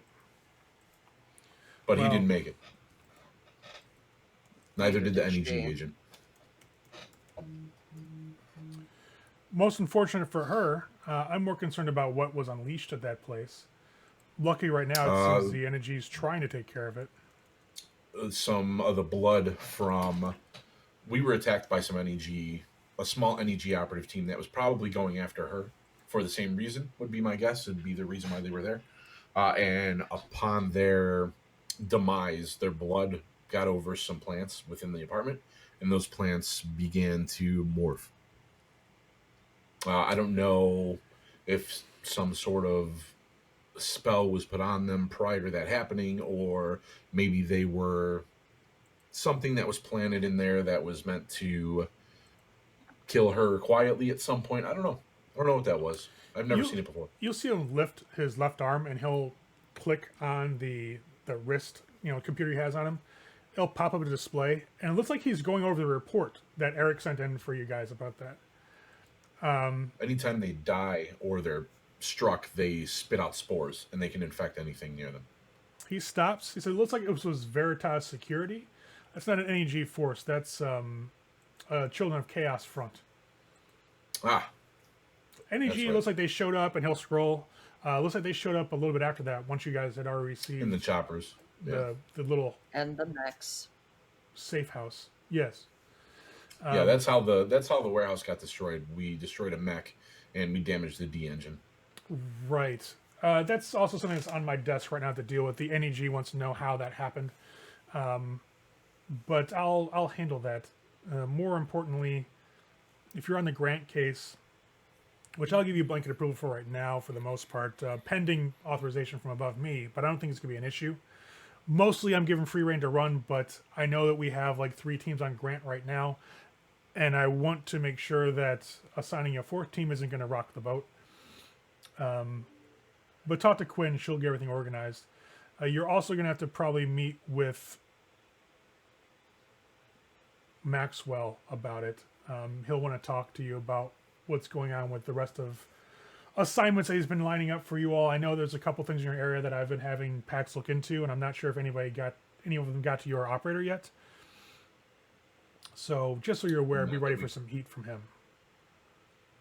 But he Well, didn't make it. Neither did the did NEG she. agent. Most unfortunate for her, I'm more concerned about what was unleashed at that place. Lucky right now, it seems the NEG's trying to take care of it. Some of the blood from... We were attacked by some NEG, a small NEG operative team that was probably going after her for the same reason, would be my guess. It'd be the reason why they were there. And upon their demise, their blood got over some plants within the apartment, and those plants began to morph. I don't know if some sort of spell was put on them prior to that happening, or maybe they were something that was planted in there that was meant to kill her quietly at some point. I don't know. I don't know what that was. I've never seen it before. You'll see him lift his left arm, and he'll click on the wrist, computer he has on him. It'll pop up a display, and it looks like he's going over the report that Eric sent in for you guys about that. Anytime they die or they're struck, they spit out spores, and they can infect anything near them. He stops. He said, it looks like it was Veritas Security. That's not an NEG force. That's Children of Chaos Front. NEG right. looks like they showed up, and he'll scroll. Looks like they showed up a little bit after that, once you guys had already received In the choppers. Yeah. the little And the mechs. safe house. Yes. Yeah, that's how the warehouse got destroyed. We destroyed a mech, and we damaged the D engine. Right. That's also something that's on my desk right now to deal with. The NEG wants to know how that happened, but I'll handle that. More importantly, if you're on the grant case, which I'll give you blanket approval for right now, for the most part, pending authorization from above me, but I don't think it's gonna be an issue. Mostly, I'm given free reign to run, but I know that we have like 3 teams on grant right now, and I want to make sure that assigning a 4th team isn't going to rock the boat. But talk to Quinn; she'll get everything organized. You're also going to have to probably meet with Maxwell about it. He'll want to talk to you about what's going on with the rest of assignments that he's been lining up for you all. I know there's a couple things in your area that I've been having Pax look into, and I'm not sure if any of them got to your operator yet. So just so you're aware, be ready for some heat from him.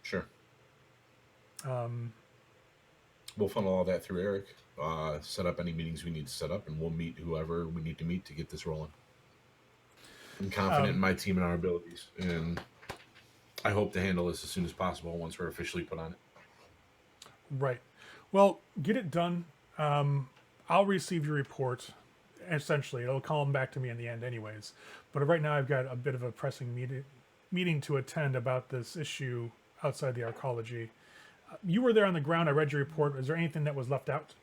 Sure. We'll funnel all that through Eric. Set up any meetings we need to set up, and we'll meet whoever we need to meet to get this rolling. I'm confident in my team and our abilities, and I hope to handle this as soon as possible once we're officially put on it. Right. Well, get it done. I'll receive your report. Essentially, it'll come back to me in the end anyways. But right now I've got a bit of a pressing meeting to attend about this issue outside the arcology. You were there on the ground. I read your report. Is there anything that was left out?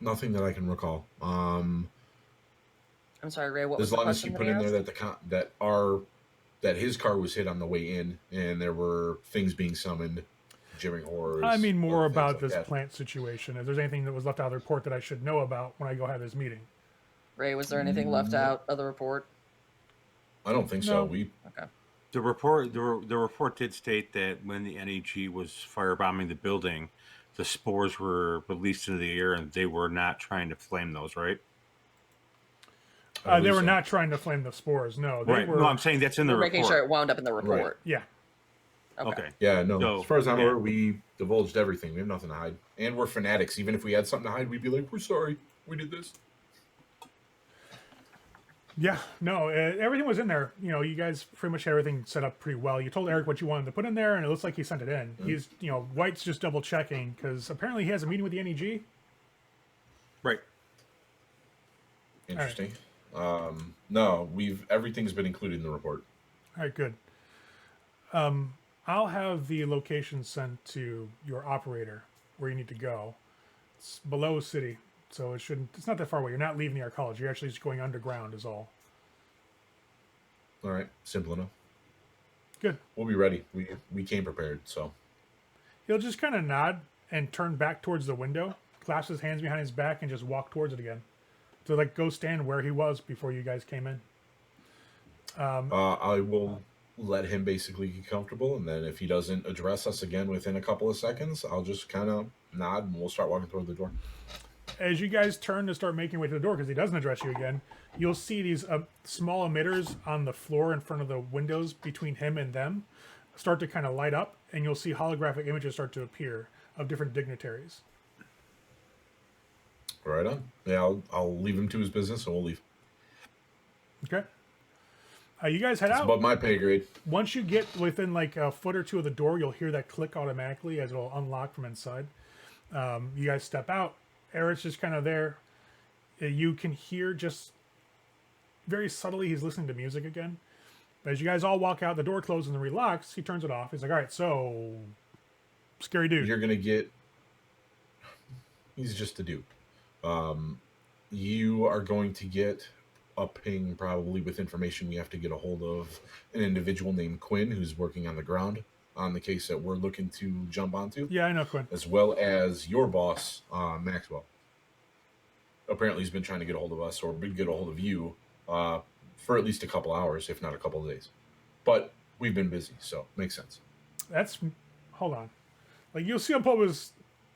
Nothing that I can recall. I'm sorry, Ray. What was as the long as question you that put he in there asked? that his car was hit on the way in, and there were things being summoned, gibbering horrors. I mean more other things about like this that. plant situation. If there's anything that was left out of the report that I should know about when I go have this meeting. Ray, was there anything left out of the report? I don't think No. so. Okay. The report did state that when the NEG was firebombing the building, the spores were released into the air, and they were not trying to flame those, right? I They believe were so. not trying to flame the spores. No, they Right. were. No, I'm saying that's in the We're making sure report. it wound up in the report. Yeah. Okay. Yeah, no. So, as far as I'm yeah. aware, we divulged everything. We have nothing to hide, and we're fanatics. Even if we had something to hide, we'd be like, "We're sorry, we did this." Yeah, no, everything was in there. You know, you guys pretty much had everything set up pretty well. You told Eric what you wanted to put in there, and it looks like he sent it in. He's, White's just double checking because apparently he has a meeting with the NEG. Right. Interesting. No, everything's been included in the report. All right, good. I'll have the location sent to your operator where you need to go. It's below city, so it's not that far away. You're not leaving the arcology. You're actually just going underground is all. All right, simple enough. Good. We'll be ready. We came prepared, so. He'll just kind of nod and turn back towards the window, clasp his hands behind his back, and just walk towards it again. To go stand where he was before you guys came in. I will let him basically get comfortable, and then if he doesn't address us again within a couple of seconds, I'll just kind of nod, and we'll start walking toward the door. As you guys turn to start making your way to the door, because he doesn't address you again, you'll see these small emitters on the floor in front of the windows between him and them start to kind of light up, and you'll see holographic images start to appear of different dignitaries. Right on. Yeah, I'll leave him to his business, and we'll leave. Okay? You guys head It's out. above my pay grade. Once you get within a foot or two of the door, you'll hear that click automatically as it'll unlock from inside. You guys step out. Eric's just kind of there. You can hear just very subtly he's listening to music again. But as you guys all walk out, the door closes and relocks. He turns it off. He's like, all right, so scary dude. You're going to get... He's just a dude. You are going to get a ping probably with information. We have to get a hold of an individual named Quinn who's working on the ground on the case that we're looking to jump onto. Yeah, I know Quinn. As well as your boss, Maxwell. Apparently he's been trying to get a hold of us or get a hold of you for at least a couple hours, if not a couple of days. But we've been busy, so makes sense. Hold on. You'll see him pull his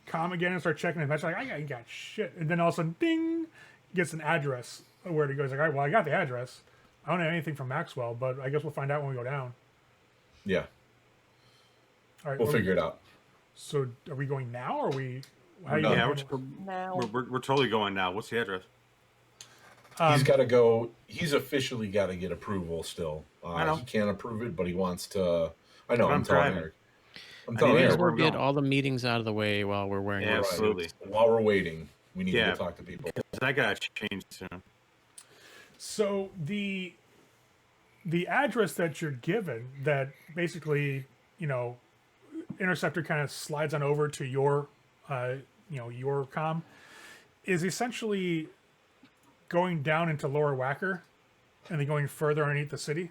comm again and start checking his match. I got shit. And then all of a sudden, ding, gets an address where he goes all right, well, I got the address. I don't have anything from Maxwell, but I guess we'll find out when we go down. Yeah. All right, We'll figure it out. So are we going now, or are we... Yeah, Now. we're totally going now. What's the address? He's got to go. He's officially got to get approval still. I know. He can't approve it, but he wants to. I know. I'm I'm telling driving. Eric. I'm I telling mean, you, May yeah, as well we're get going. all the meetings out of the way while we're wearing Yeah, our absolutely. suits. while we're waiting, we need to Yeah. go talk to people. 'Cause I got to change soon. So the address that you're given, that basically, you know, Interceptor kind of slides on over to your, your comm, is essentially going down into Lower Wacker, and then going further underneath the city,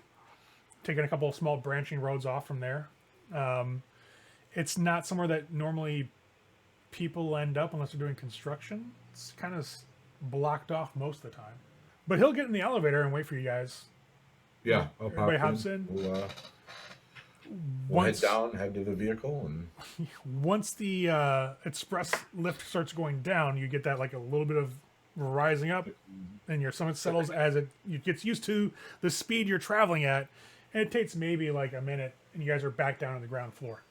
taking a couple of small branching roads off from there. It's not somewhere that normally people end up unless they're doing construction. It's kind of blocked off most of the time. But he'll get in the elevator and wait for you guys. Yeah, I'll pop Everybody hops in. We'll head Once down, head to the vehicle, and once the express lift starts going down, you get that like a little bit of rising up, and your stomach settles as it gets used to the speed you're traveling at, and it takes maybe like a minute, and you guys are back down on the ground floor.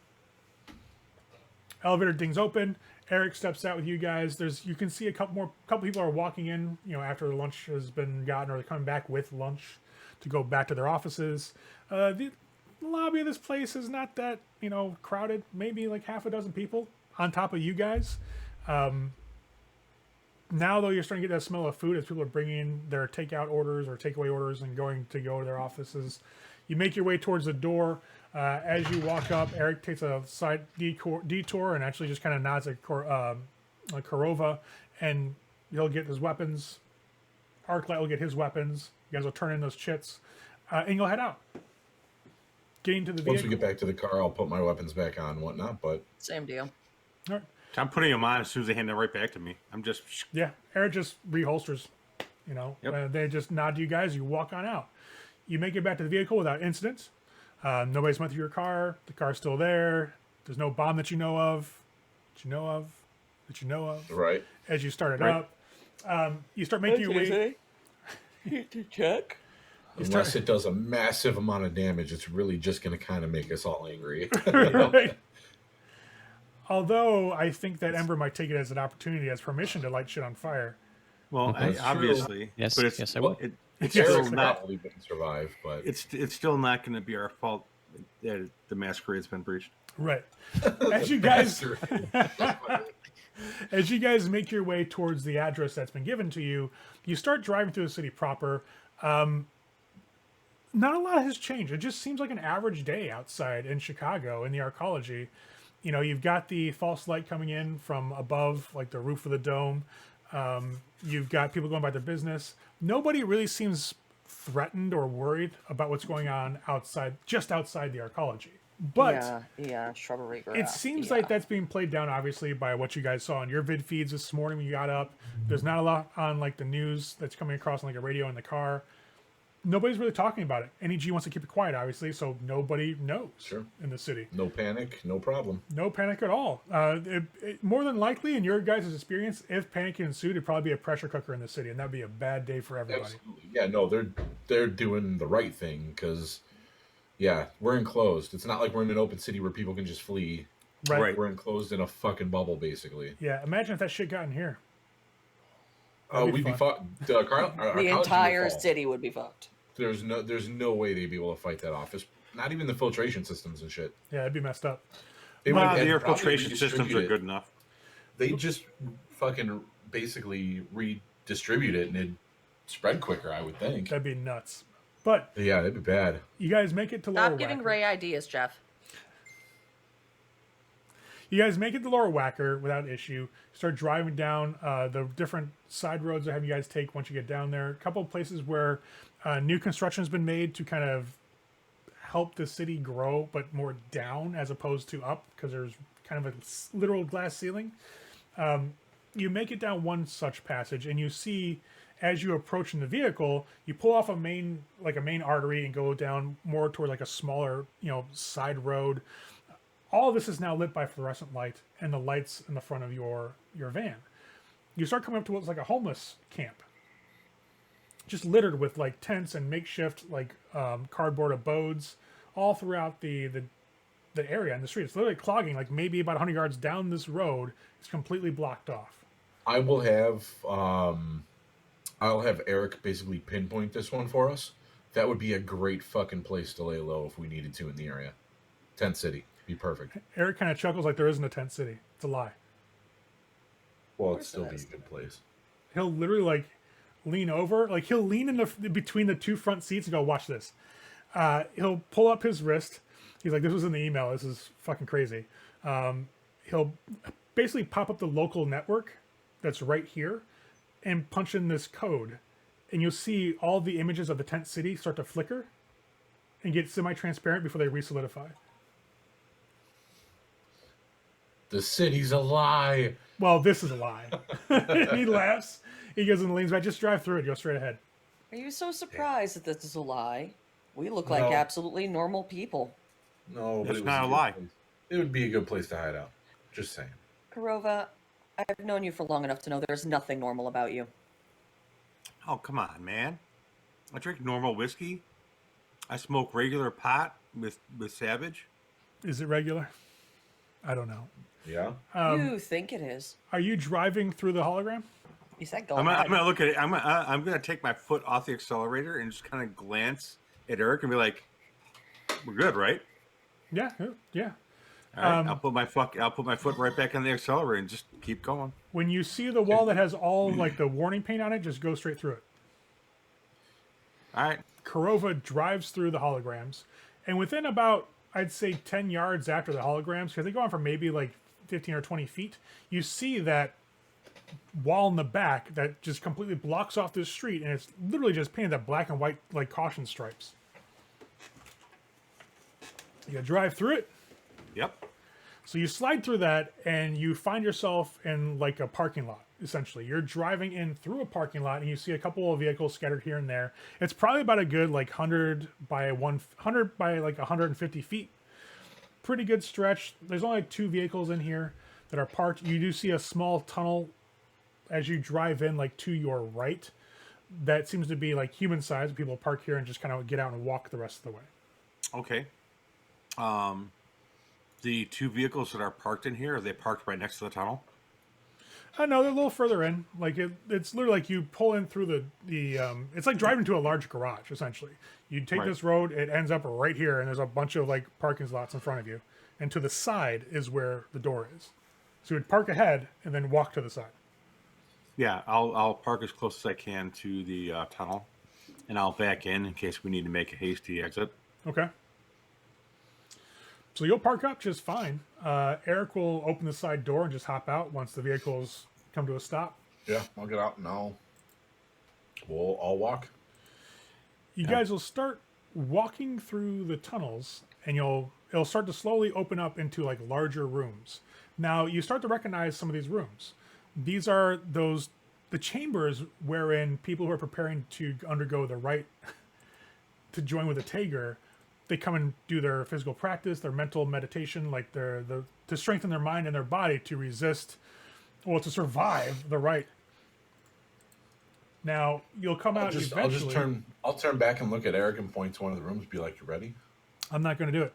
Elevator dings open. Eric steps out with you guys. You can see a couple people are walking in, after lunch has been gotten, or they're coming back with lunch to go back to their offices. The lobby of this place is not that, crowded. Maybe like half a dozen people on top of you guys. Now, though, you're starting to get that smell of food as people are bringing in their takeout orders or takeaway orders and go to their offices. You make your way towards the door. As you walk up, Eric takes a side detour and actually just kind of nods at Korova, and he'll get his weapons. Arclight will get his weapons. You guys will turn in those chits, and you'll head out. Getting to the vehicle. once we get back to the car, I'll put my weapons back on and whatnot. But Same deal. All right. I'm putting them on as soon as they hand them right back to me. I'm just. Yeah, Eric just reholsters. Yep. They just nod to you guys. You walk on out. You make it back to the vehicle without incident. Nobody's went through your car. The car's still there. There's no bomb that you know of. right, As you start it Right. up, you start making your way. To check. unless it does a massive amount of damage, it's really just going to kind of make us all angry. Right. Although I think that Ember might take it as an opportunity, as permission to light shit on fire. Well, That's true. obviously. Yes, but it's, yes, I will. It's Eric's still not. probably wouldn't survive, but It's still not going to be our fault that the masquerade's been breached. Right. As you guys As you guys make your way towards the address that's been given to you, you start driving through the city proper. Not a lot has changed. It just seems like an average day outside in Chicago in the arcology. You've got the false light coming in from above, like the roof of the dome. You've got people going about their business. Nobody really seems threatened or worried about what's going on just outside the arcology. But yeah, shrubbery grass. it seems like that's being played down, obviously, by what you guys saw on your vid feeds this morning when you got up. There's not a lot on like the news that's coming across on like a radio in the car. Nobody's really talking about it. NEG wants to keep it quiet, obviously, so nobody knows in the city. no panic, no problem. No panic at all. More than likely, in your guys' experience, if panic ensued, it'd probably be a pressure cooker in the city, and that'd be a bad day for everybody. Absolutely. Yeah, no, they're doing the right thing because, yeah, we're enclosed. It's not like we're in an open city where people can just flee. Right. We're enclosed in a fucking bubble, basically. Yeah, imagine if that shit got in here. We'd be fucked. The entire city would be fucked. There's no way they'd be able to fight that off. Not even the filtration systems and shit. Yeah, it'd be messed up. They Well, would- the air and probably filtration systems redistribute are it. good enough. They just fucking basically redistribute it and it'd spread quicker, I would think. That'd be nuts. But Yeah, that'd be bad. you guys make it to Lower Stop giving Wacker. Ray ideas, Jeff. You guys make it to Lower Wacker without issue. Start driving down the different side roads that have you guys take once you get down there. A couple of places where new construction has been made to kind of help the city grow, but more down as opposed to up, because there's kind of a literal glass ceiling. You make it down one such passage, and you see, as you approach in the vehicle, you pull off a main artery and go down more toward like a smaller, side road. All of this is now lit by fluorescent light and the lights in the front of your van. You start coming up to what's like a homeless camp, just littered with like tents and makeshift like cardboard abodes all throughout the area in the street. It's literally clogging, like maybe about 100 yards down this road. It's completely blocked off. I will have I'll have Eric basically pinpoint this one for us. That would be a great fucking place to lay low if we needed to in the area. Tent City. Be perfect. Eric kind of chuckles like there isn't a tent city. It's a lie. Well, Of it'd course still it be a is. good place. He'll literally like lean over, like he'll lean in the between the two front seats and go, "Watch this." He'll pull up his wrist. He's like, "This was in the email. This is fucking crazy." He'll basically pop up the local network that's right here and punch in this code, and you'll see all the images of the tent city start to flicker and get semi-transparent before they re-solidify. The city's a lie. Well, this is a lie. He laughs. He goes and leans back. Just drive through it. Go straight ahead. Are you so surprised that this is a lie? We look No. like absolutely normal people. No, but It's it was not a good lie. place. It would be a good place to hide out. Just saying. Kurova, I've known you for long enough to know there's nothing normal about you. Oh, come on, man. I drink normal whiskey. I smoke regular pot with Savage. Is it regular? I don't know. Yeah. You think it is. Are you driving through the hologram? You said go I'm ahead. gonna look at it. I'm gonna take my foot off the accelerator and just kind of glance at Eric and be like, "We're good, right?" Yeah, yeah. All right. I'll put my foot right back on the accelerator and just keep going. When you see the wall that has all like the warning paint on it, just go straight through it. All right. Kurova drives through the holograms, and within about, I'd say, 10 yards after the holograms, because they go on for maybe like 15 or 20 feet, you see that wall in the back that just completely blocks off this street, and it's literally just painted that black and white like caution stripes. You drive through it. Yep. So you slide through that, and you find yourself in like a parking lot. Essentially, you're driving in through a parking lot, and you see a couple of vehicles scattered here and there. It's probably about a good like 100 by 100 by like 150 feet. Pretty good stretch. There's only like 2 vehicles in here that are parked. You do see a small tunnel as you drive in, like to your right. That seems to be like human size. People park here and just kind of get out and walk the rest of the way. Okay. The 2 vehicles that are parked in here, are they parked right next to the tunnel? No, they're a little further in. Like it's literally like you pull in through the it's like driving to a large garage essentially. You take Right. this road, it ends up right here, and there's a bunch of like parking slots in front of you, and to the side is where the door is. So you would park ahead and then walk to the side. Yeah, I'll park as close as I can to the tunnel, and I'll back in case we need to make a hasty exit. Okay. So you'll park up just fine. Eric will open the side door and just hop out once the vehicles come to a stop. Yeah, I'll get out and we'll all walk. You guys will start walking through the tunnels, and it'll start to slowly open up into like larger rooms. Now you start to recognize some of these rooms. These are the chambers wherein people who are preparing to undergo the rite to join with the Tager, they come and do their physical practice, their mental meditation, like to strengthen their mind and their body to resist, well, to survive the rite. Now you'll come out eventually. I'll turn back and look at Eric and point to one of the rooms. Be like, "You ready?" I'm not going to do it.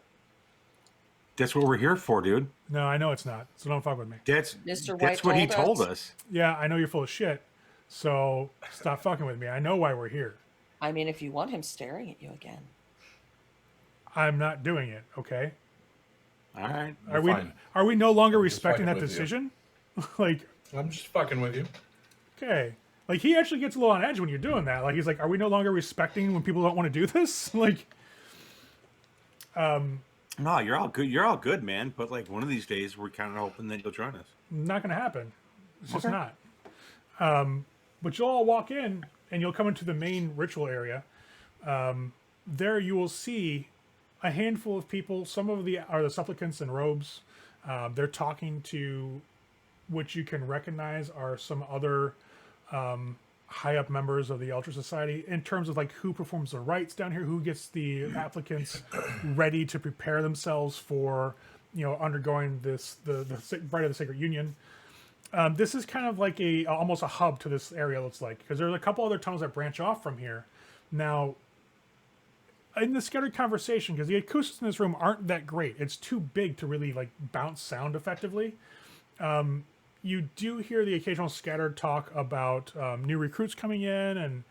That's what we're here for, dude. No, I know it's not. So don't fuck with me. That's Mr. that's White what he told told us. us. Yeah, I know you're full of shit. So stop fucking with me. I know why we're here. I mean, if you want him staring at you again. I'm not doing it. Okay. All right. Fine. Are we no longer I'm just respecting fucking that with you. decision? Like, I'm just fucking with you. okay. Like he actually gets a little on edge when you're doing that. Like he's like, are we no longer respecting when people don't want to do this? Like, No, you're all good. You're all good, man. But like one of these days, we're kind of hoping that you'll join us. not going to happen. It's just Okay. not. But you'll all walk in and you'll come into the main ritual area. There you will see a handful of people. Some of the are the supplicants in robes. They're talking to, which you can recognize are some other high up members of the Ultra Society in terms of like who performs the rites down here, who gets the applicants ready to prepare themselves for, undergoing this the Rite of the Sacred Union. This is kind of like almost a hub to this area. It looks like, because there's a couple other tunnels that branch off from here. Now, in the scattered conversation, because the acoustics in this room aren't that great, it's too big to really like bounce sound effectively. You do hear the occasional scattered talk about new recruits coming in and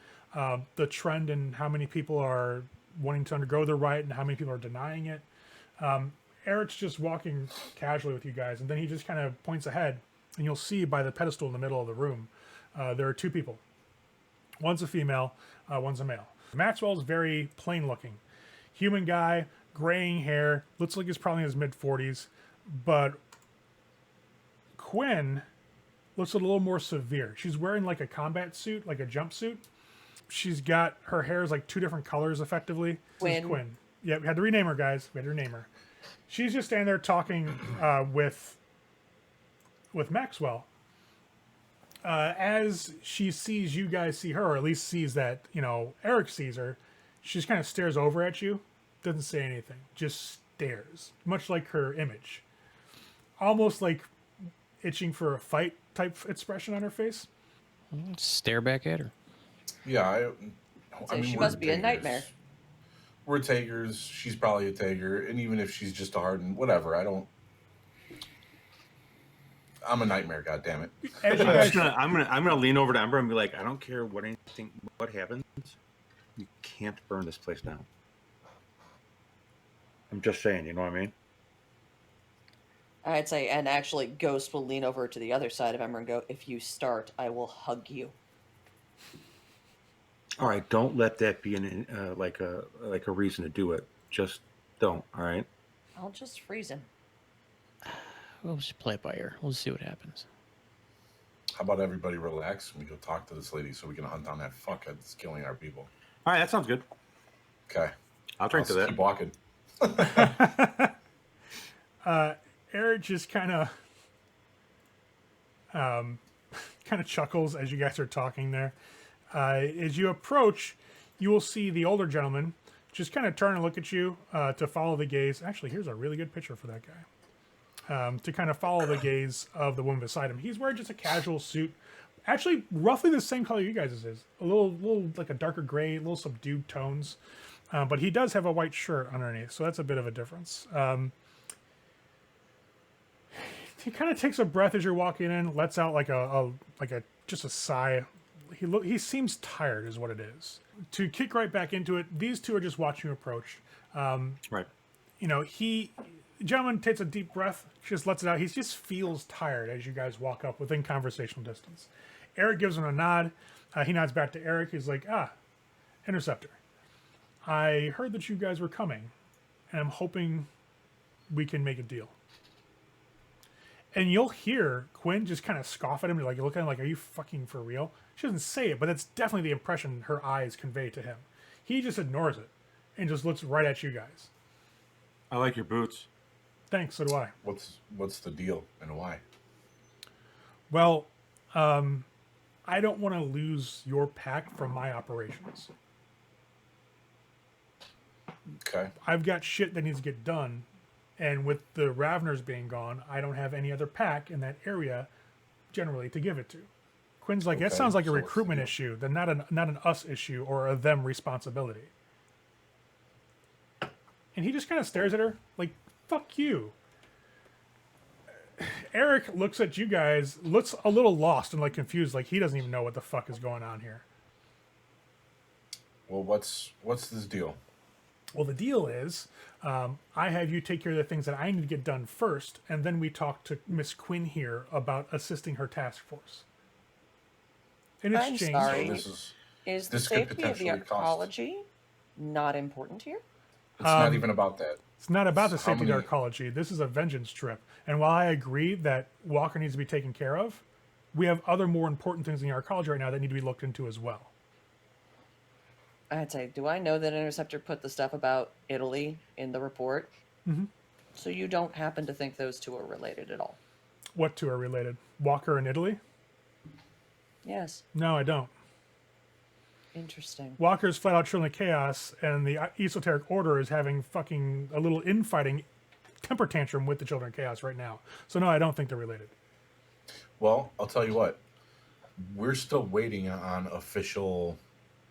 the trend and how many people are wanting to undergo the rite and how many people are denying it. Eric's just walking casually with you guys, and then he just kind of points ahead, and you'll see by the pedestal in the middle of the room, there are two people. One's a female, one's a male. Maxwell's very plain looking. Human guy, graying hair, looks like he's probably in his mid-40s, but Quinn looks a little more severe. She's wearing like a combat suit, like a jumpsuit. She's got, her hair is like two different colors effectively. This is Quinn. Yeah, we had to rename her, guys. We had to rename her. She's just standing there talking with Maxwell. As she sees you guys see her, or at least sees that, Eric sees her, she just kind of stares over at you, doesn't say anything, just stares, much like her image. Almost like itching for a fight type expression on her face. Stare back at her. Yeah, I mean, She we're must be a Tagers. nightmare. We're Tagers. She's probably a Tager, and even if she's just a hardened, whatever. I'm a nightmare. God damn it! As you guys, I'm gonna lean over to Ember and be like, I don't care what happens, you can't burn this place down. I'm just saying, you know what I mean? I'd say, and actually, Ghost will lean over to the other side of Ember and go, "If you start, I will hug you." All right, don't let that be like a reason to do it. Just don't. All right. I'll just freeze him. We'll just play it by ear. We'll see what happens. How about everybody relax and we go talk to this lady so we can hunt down that fuckhead that's killing our people? All right, that sounds good. Okay, I'll drink to Let's that. keep walking. Eric just kind of chuckles as you guys are talking there. As you approach, you will see the older gentleman just kind of turn and look at you to follow the gaze. Actually, here's a really good picture for that guy. To kind of follow the gaze of the woman beside him. He's wearing just a casual suit. Actually, roughly the same color you guys is. A little like a darker gray, a little subdued tones. But he does have a white shirt underneath, so that's a bit of a difference. He kind of takes a breath as you're walking in, lets out like just a sigh. He seems tired, is what it is. To kick right back into it, these two are just watching you approach. Right. The gentleman takes a deep breath, just lets it out. He just feels tired as you guys walk up within conversational distance. Eric gives him a nod. He nods back to Eric. He's like, Interceptor. I heard that you guys were coming, and I'm hoping we can make a deal. And you'll hear Quinn just kind of scoff at him. Like, you look at him like, are you fucking for real? She doesn't say it, but that's definitely the impression her eyes convey to him. He just ignores it and just looks right at you guys. I like your boots. Thanks, so do I. What's the deal and why? Well, I don't want to lose your pack from my operations. Okay. I've got shit that needs to get done, and with the Ravners being gone, I don't have any other pack in that area generally to give it to. Quinn's like, that Okay, sounds like a so what's the recruitment deal? issue, then not an us issue or a them responsibility. And he just kind of stares at her like, fuck you. Eric looks at you guys, looks a little lost and like confused, like he doesn't even know what the fuck is going on here. Well, what's this deal? Well, the deal is, I have you take care of the things that I need to get done first, and then we talk to Miss Quinn here about assisting her task force. In I'm exchange, sorry. This The could safety of the potentially cost. arcology not important here? It's not even about that. it's not about the So how safety of many- arcology. This is a vengeance trip. And while I agree that Walker needs to be taken care of, we have other more important things in the arcology right now that need to be looked into as well. I'd say, do I know that Interceptor put the stuff about Italy in the report? Mhm. So you don't happen to think those two are related at all? What two are related? Walker and Italy? Yes. No, I don't. Interesting. Walker's flat out chilling chaos, and the Esoteric Order is having fucking a little infighting temper tantrum with the Children of Chaos right now. So no, I don't think they're related. Well, I'll tell you what. We're still waiting on official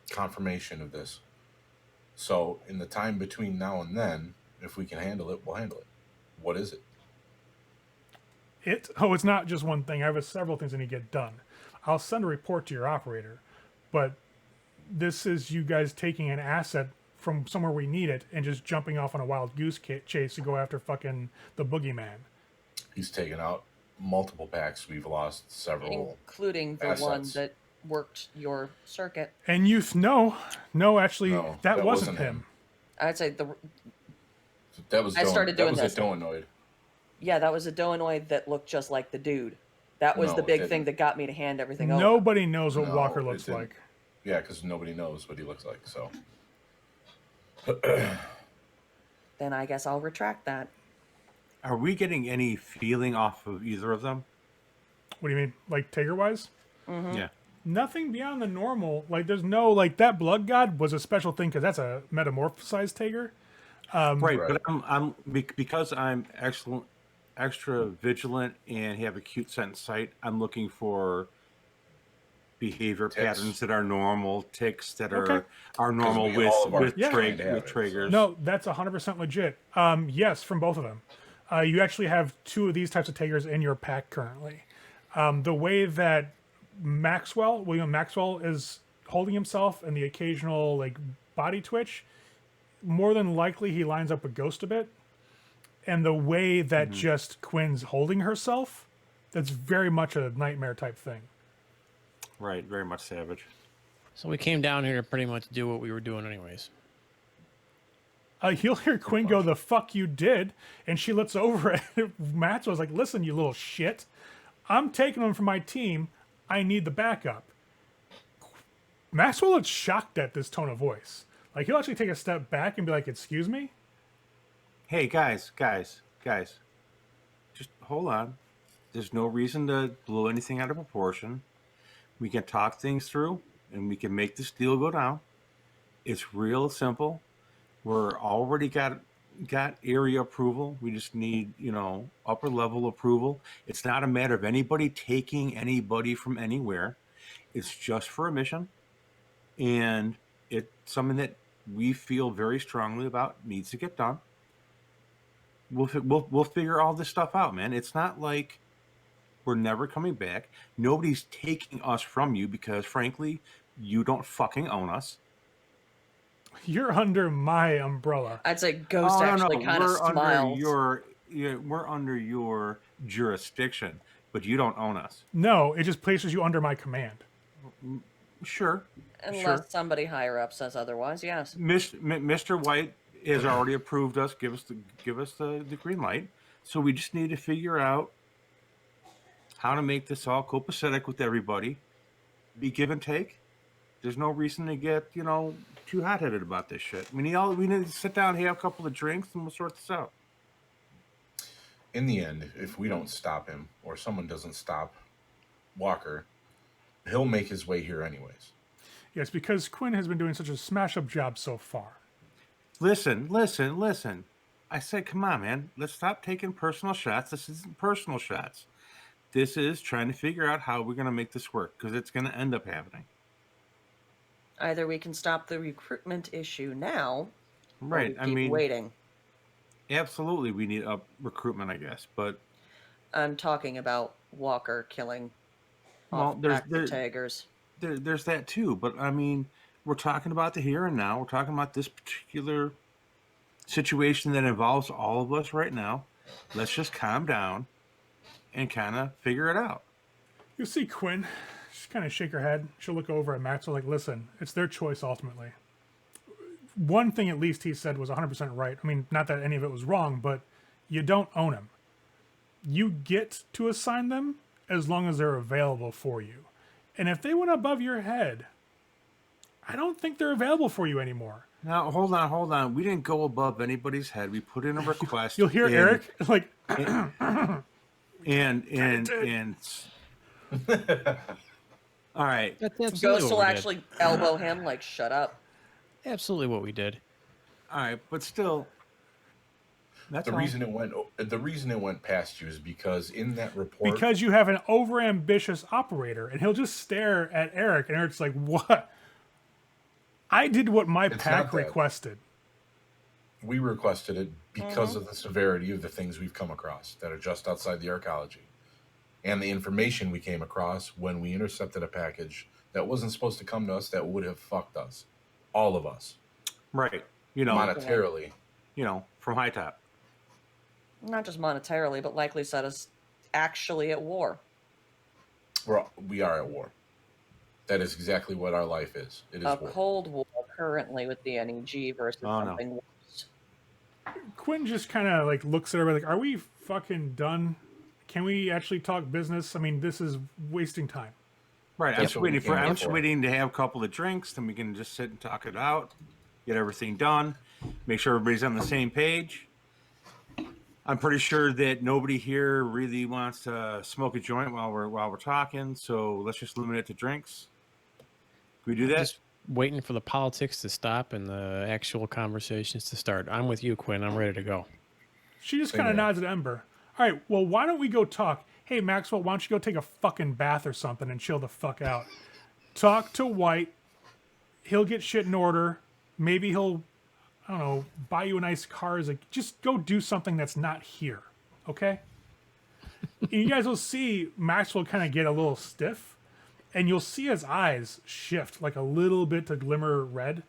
confirmation of this. So in the time between now and then, if we can handle it, we'll handle it. What is it? It's not just one thing. I have several things that need to get done. I'll send a report to your operator, but this is you guys taking an asset from somewhere we need it and just jumping off on a wild goose chase to go after fucking the boogeyman. He's taken out multiple packs. We've lost several, including the one assets. that worked your circuit. And youth, no, actually, No, that wasn't him. I'd say That was I started doing that was this. a Doanoid. yeah, that was a Doanoid that looked just like the dude. That was No, the it big didn't. thing that got me to hand everything over. Nobody knows what No, Walker it looks didn't. like. Yeah, because nobody knows what he looks like. So Then I guess I'll retract that. Are we getting any feeling off of either of them? What do you mean, like Tager wise? Yeah. Nothing beyond the normal. Like, there's no like that blood god was a special thing because that's a metamorphosized Tager. Right, Right. but because I'm extra vigilant and have acute sense sight. I'm looking for behavior Ticks. patterns that are normal, ticks that Okay. are normal we all of our with trained with habits, so- triggers. No, that's 100% legit. Yes, from both of them. You actually have two of these types of Tagers in your pack currently. The way that William Maxwell, is holding himself and the occasional like body twitch, more than likely he lines up with Ghost a bit. And the way that just Quinn's holding herself, that's very much a nightmare type thing. Right, very much savage. So we came down here to pretty much do what we were doing anyways. You'll hear Quinn go, "The fuck you did," and she looks over at Maxwell's like, "Listen, you little shit, I'm taking him from my team. I need the backup." Maxwell looks shocked at this tone of voice. Like, he'll actually take a step back and be like, "Excuse me?" Hey guys, just hold on. There's no reason to blow anything out of proportion. We can talk things through and we can make this deal go down. It's real simple. We're already got area approval. We just need, upper level approval. It's not a matter of anybody taking anybody from anywhere. It's just for a mission. And it's something that we feel very strongly about, needs to get done. We'll figure all this stuff out, man. It's not like we're never coming back. Nobody's taking us from you because, frankly, you don't fucking own us. You're under my umbrella. I'd say Ghost actually kind of smiles. We're under your jurisdiction, but you don't own us. No, it just places you under my command. Sure. Unless somebody higher up says otherwise, yes. Mr. White has already approved us. Give us the green light. So we just need to figure out how to make this all copacetic with everybody. Be give and take. There's no reason to get too hot-headed about this shit. We need to sit down, have a couple of drinks, and we'll sort this out. in the end, if we don't stop him or someone doesn't stop Walker, he'll make his way here anyways. Yes, because Quinn has been doing such a smash-up job so far. Listen. I said, come on, man. Let's stop taking personal shots. This isn't personal shots. This is trying to figure out how we're going to make this work, because it's going to end up happening. Either we can stop the recruitment issue now, Right. or we keep waiting. Absolutely, we need up recruitment, I guess. But I'm talking about Walker killing there's Tigers. there's that too. But I mean, we're talking about the here and now. We're talking about this particular situation that involves all of us right now. Let's just calm down and kind of figure it out. You see Quinn, she's kind of shake her head. She'll look over at Maxwell like, listen, it's their choice ultimately. One thing at least he said was 100% right. I mean, not that any of it was wrong, but you don't own them. You get to assign them as long as they're available for you. And if they went above your head, I don't think they're available for you anymore. Now, hold on. We didn't go above anybody's head. We put in a request. You'll hear Eric like, and all right. That's absolutely Ghost what will we did. actually elbow him, like, shut up. Absolutely what we did. All right, but still, that's The all. reason it went past you is because in that report, because you have an overambitious operator, and he'll just stare at Eric, and Eric's like, what? I did what my It's pack not that. requested. we requested it because of the severity of the things we've come across that are just outside the arcology, and the information we came across when we intercepted a package that wasn't supposed to come to us that would have fucked us, all of us. Right. You know, monetarily. From Hightop. Not just monetarily, but likely set us actually at war. We are at war. That is exactly what our life is. It is A war. Cold War currently with the NEG versus Oh, no. something worse. Quinn just kind of like looks at her like, "Are we fucking done? Can we actually talk business? I mean, this is wasting time." Right. That's what we came I'm here just for. waiting to have a couple of drinks, then we can just sit and talk it out, get everything done, make sure everybody's on the same page. I'm pretty sure that nobody here really wants to smoke a joint while we're talking, so let's just limit it to drinks. Can we do that? Just waiting for the politics to stop and the actual conversations to start. I'm with you, Quinn. I'm ready to go. She just Same kind of here. nods at Ember. All right, well, why don't we go talk? Hey, Maxwell, why don't you go take a fucking bath or something and chill the fuck out? Talk to White. He'll get shit in order. Maybe he'll, I don't know, buy you a nice car. Like, just go do something that's not here, okay? You guys will see Maxwell kind of get a little stiff, and you'll see his eyes shift like a little bit to glimmer red.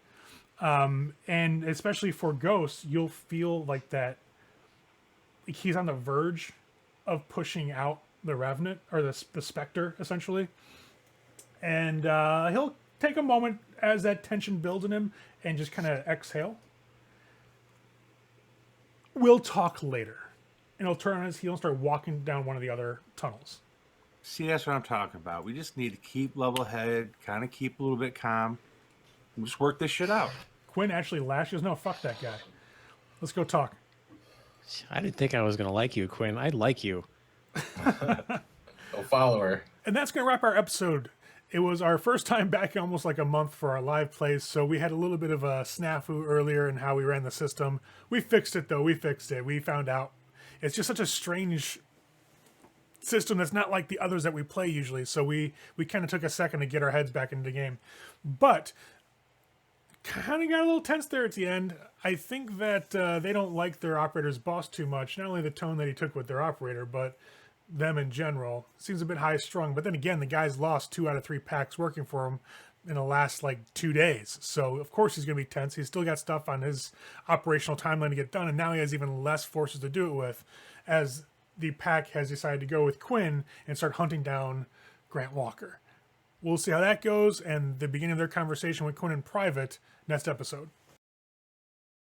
And especially for Ghost, you'll feel like that. Like he's on the verge of pushing out the Revenant or the Spectre, essentially. And he'll take a moment as that tension builds in him and just kind of exhale. We'll talk later. And he'll turn on his heel and start walking down one of the other tunnels. See, that's what I'm talking about. We just need to keep level-headed, kind of keep a little bit calm, and just work this shit out. Quinn actually lashes. No, fuck that guy. Let's go talk. I didn't think I was going to like you, Quinn. I like you. Go follow her. And that's going to wrap our episode. It was our first time back in almost like a month for our live plays, so we had a little bit of a snafu earlier in how we ran the system. We fixed it, though. We fixed it. We found out it's just such a strange system that's not like the others that we play usually, so we kind of took a second to get our heads back into the game. But kind of got a little tense there at the end. I think that they don't like their operator's boss too much. Not only the tone that he took with their operator, but them in general. Seems a bit high strung. But then again, the guy's lost 2 out of 3 packs working for him in the last 2 days. So of course he's going to be tense. He's still got stuff on his operational timeline to get done, and now he has even less forces to do it with, as the pack has decided to go with Quinn and start hunting down Grant Walker. We'll see how that goes, and the beginning of their conversation with Quinn in private next episode.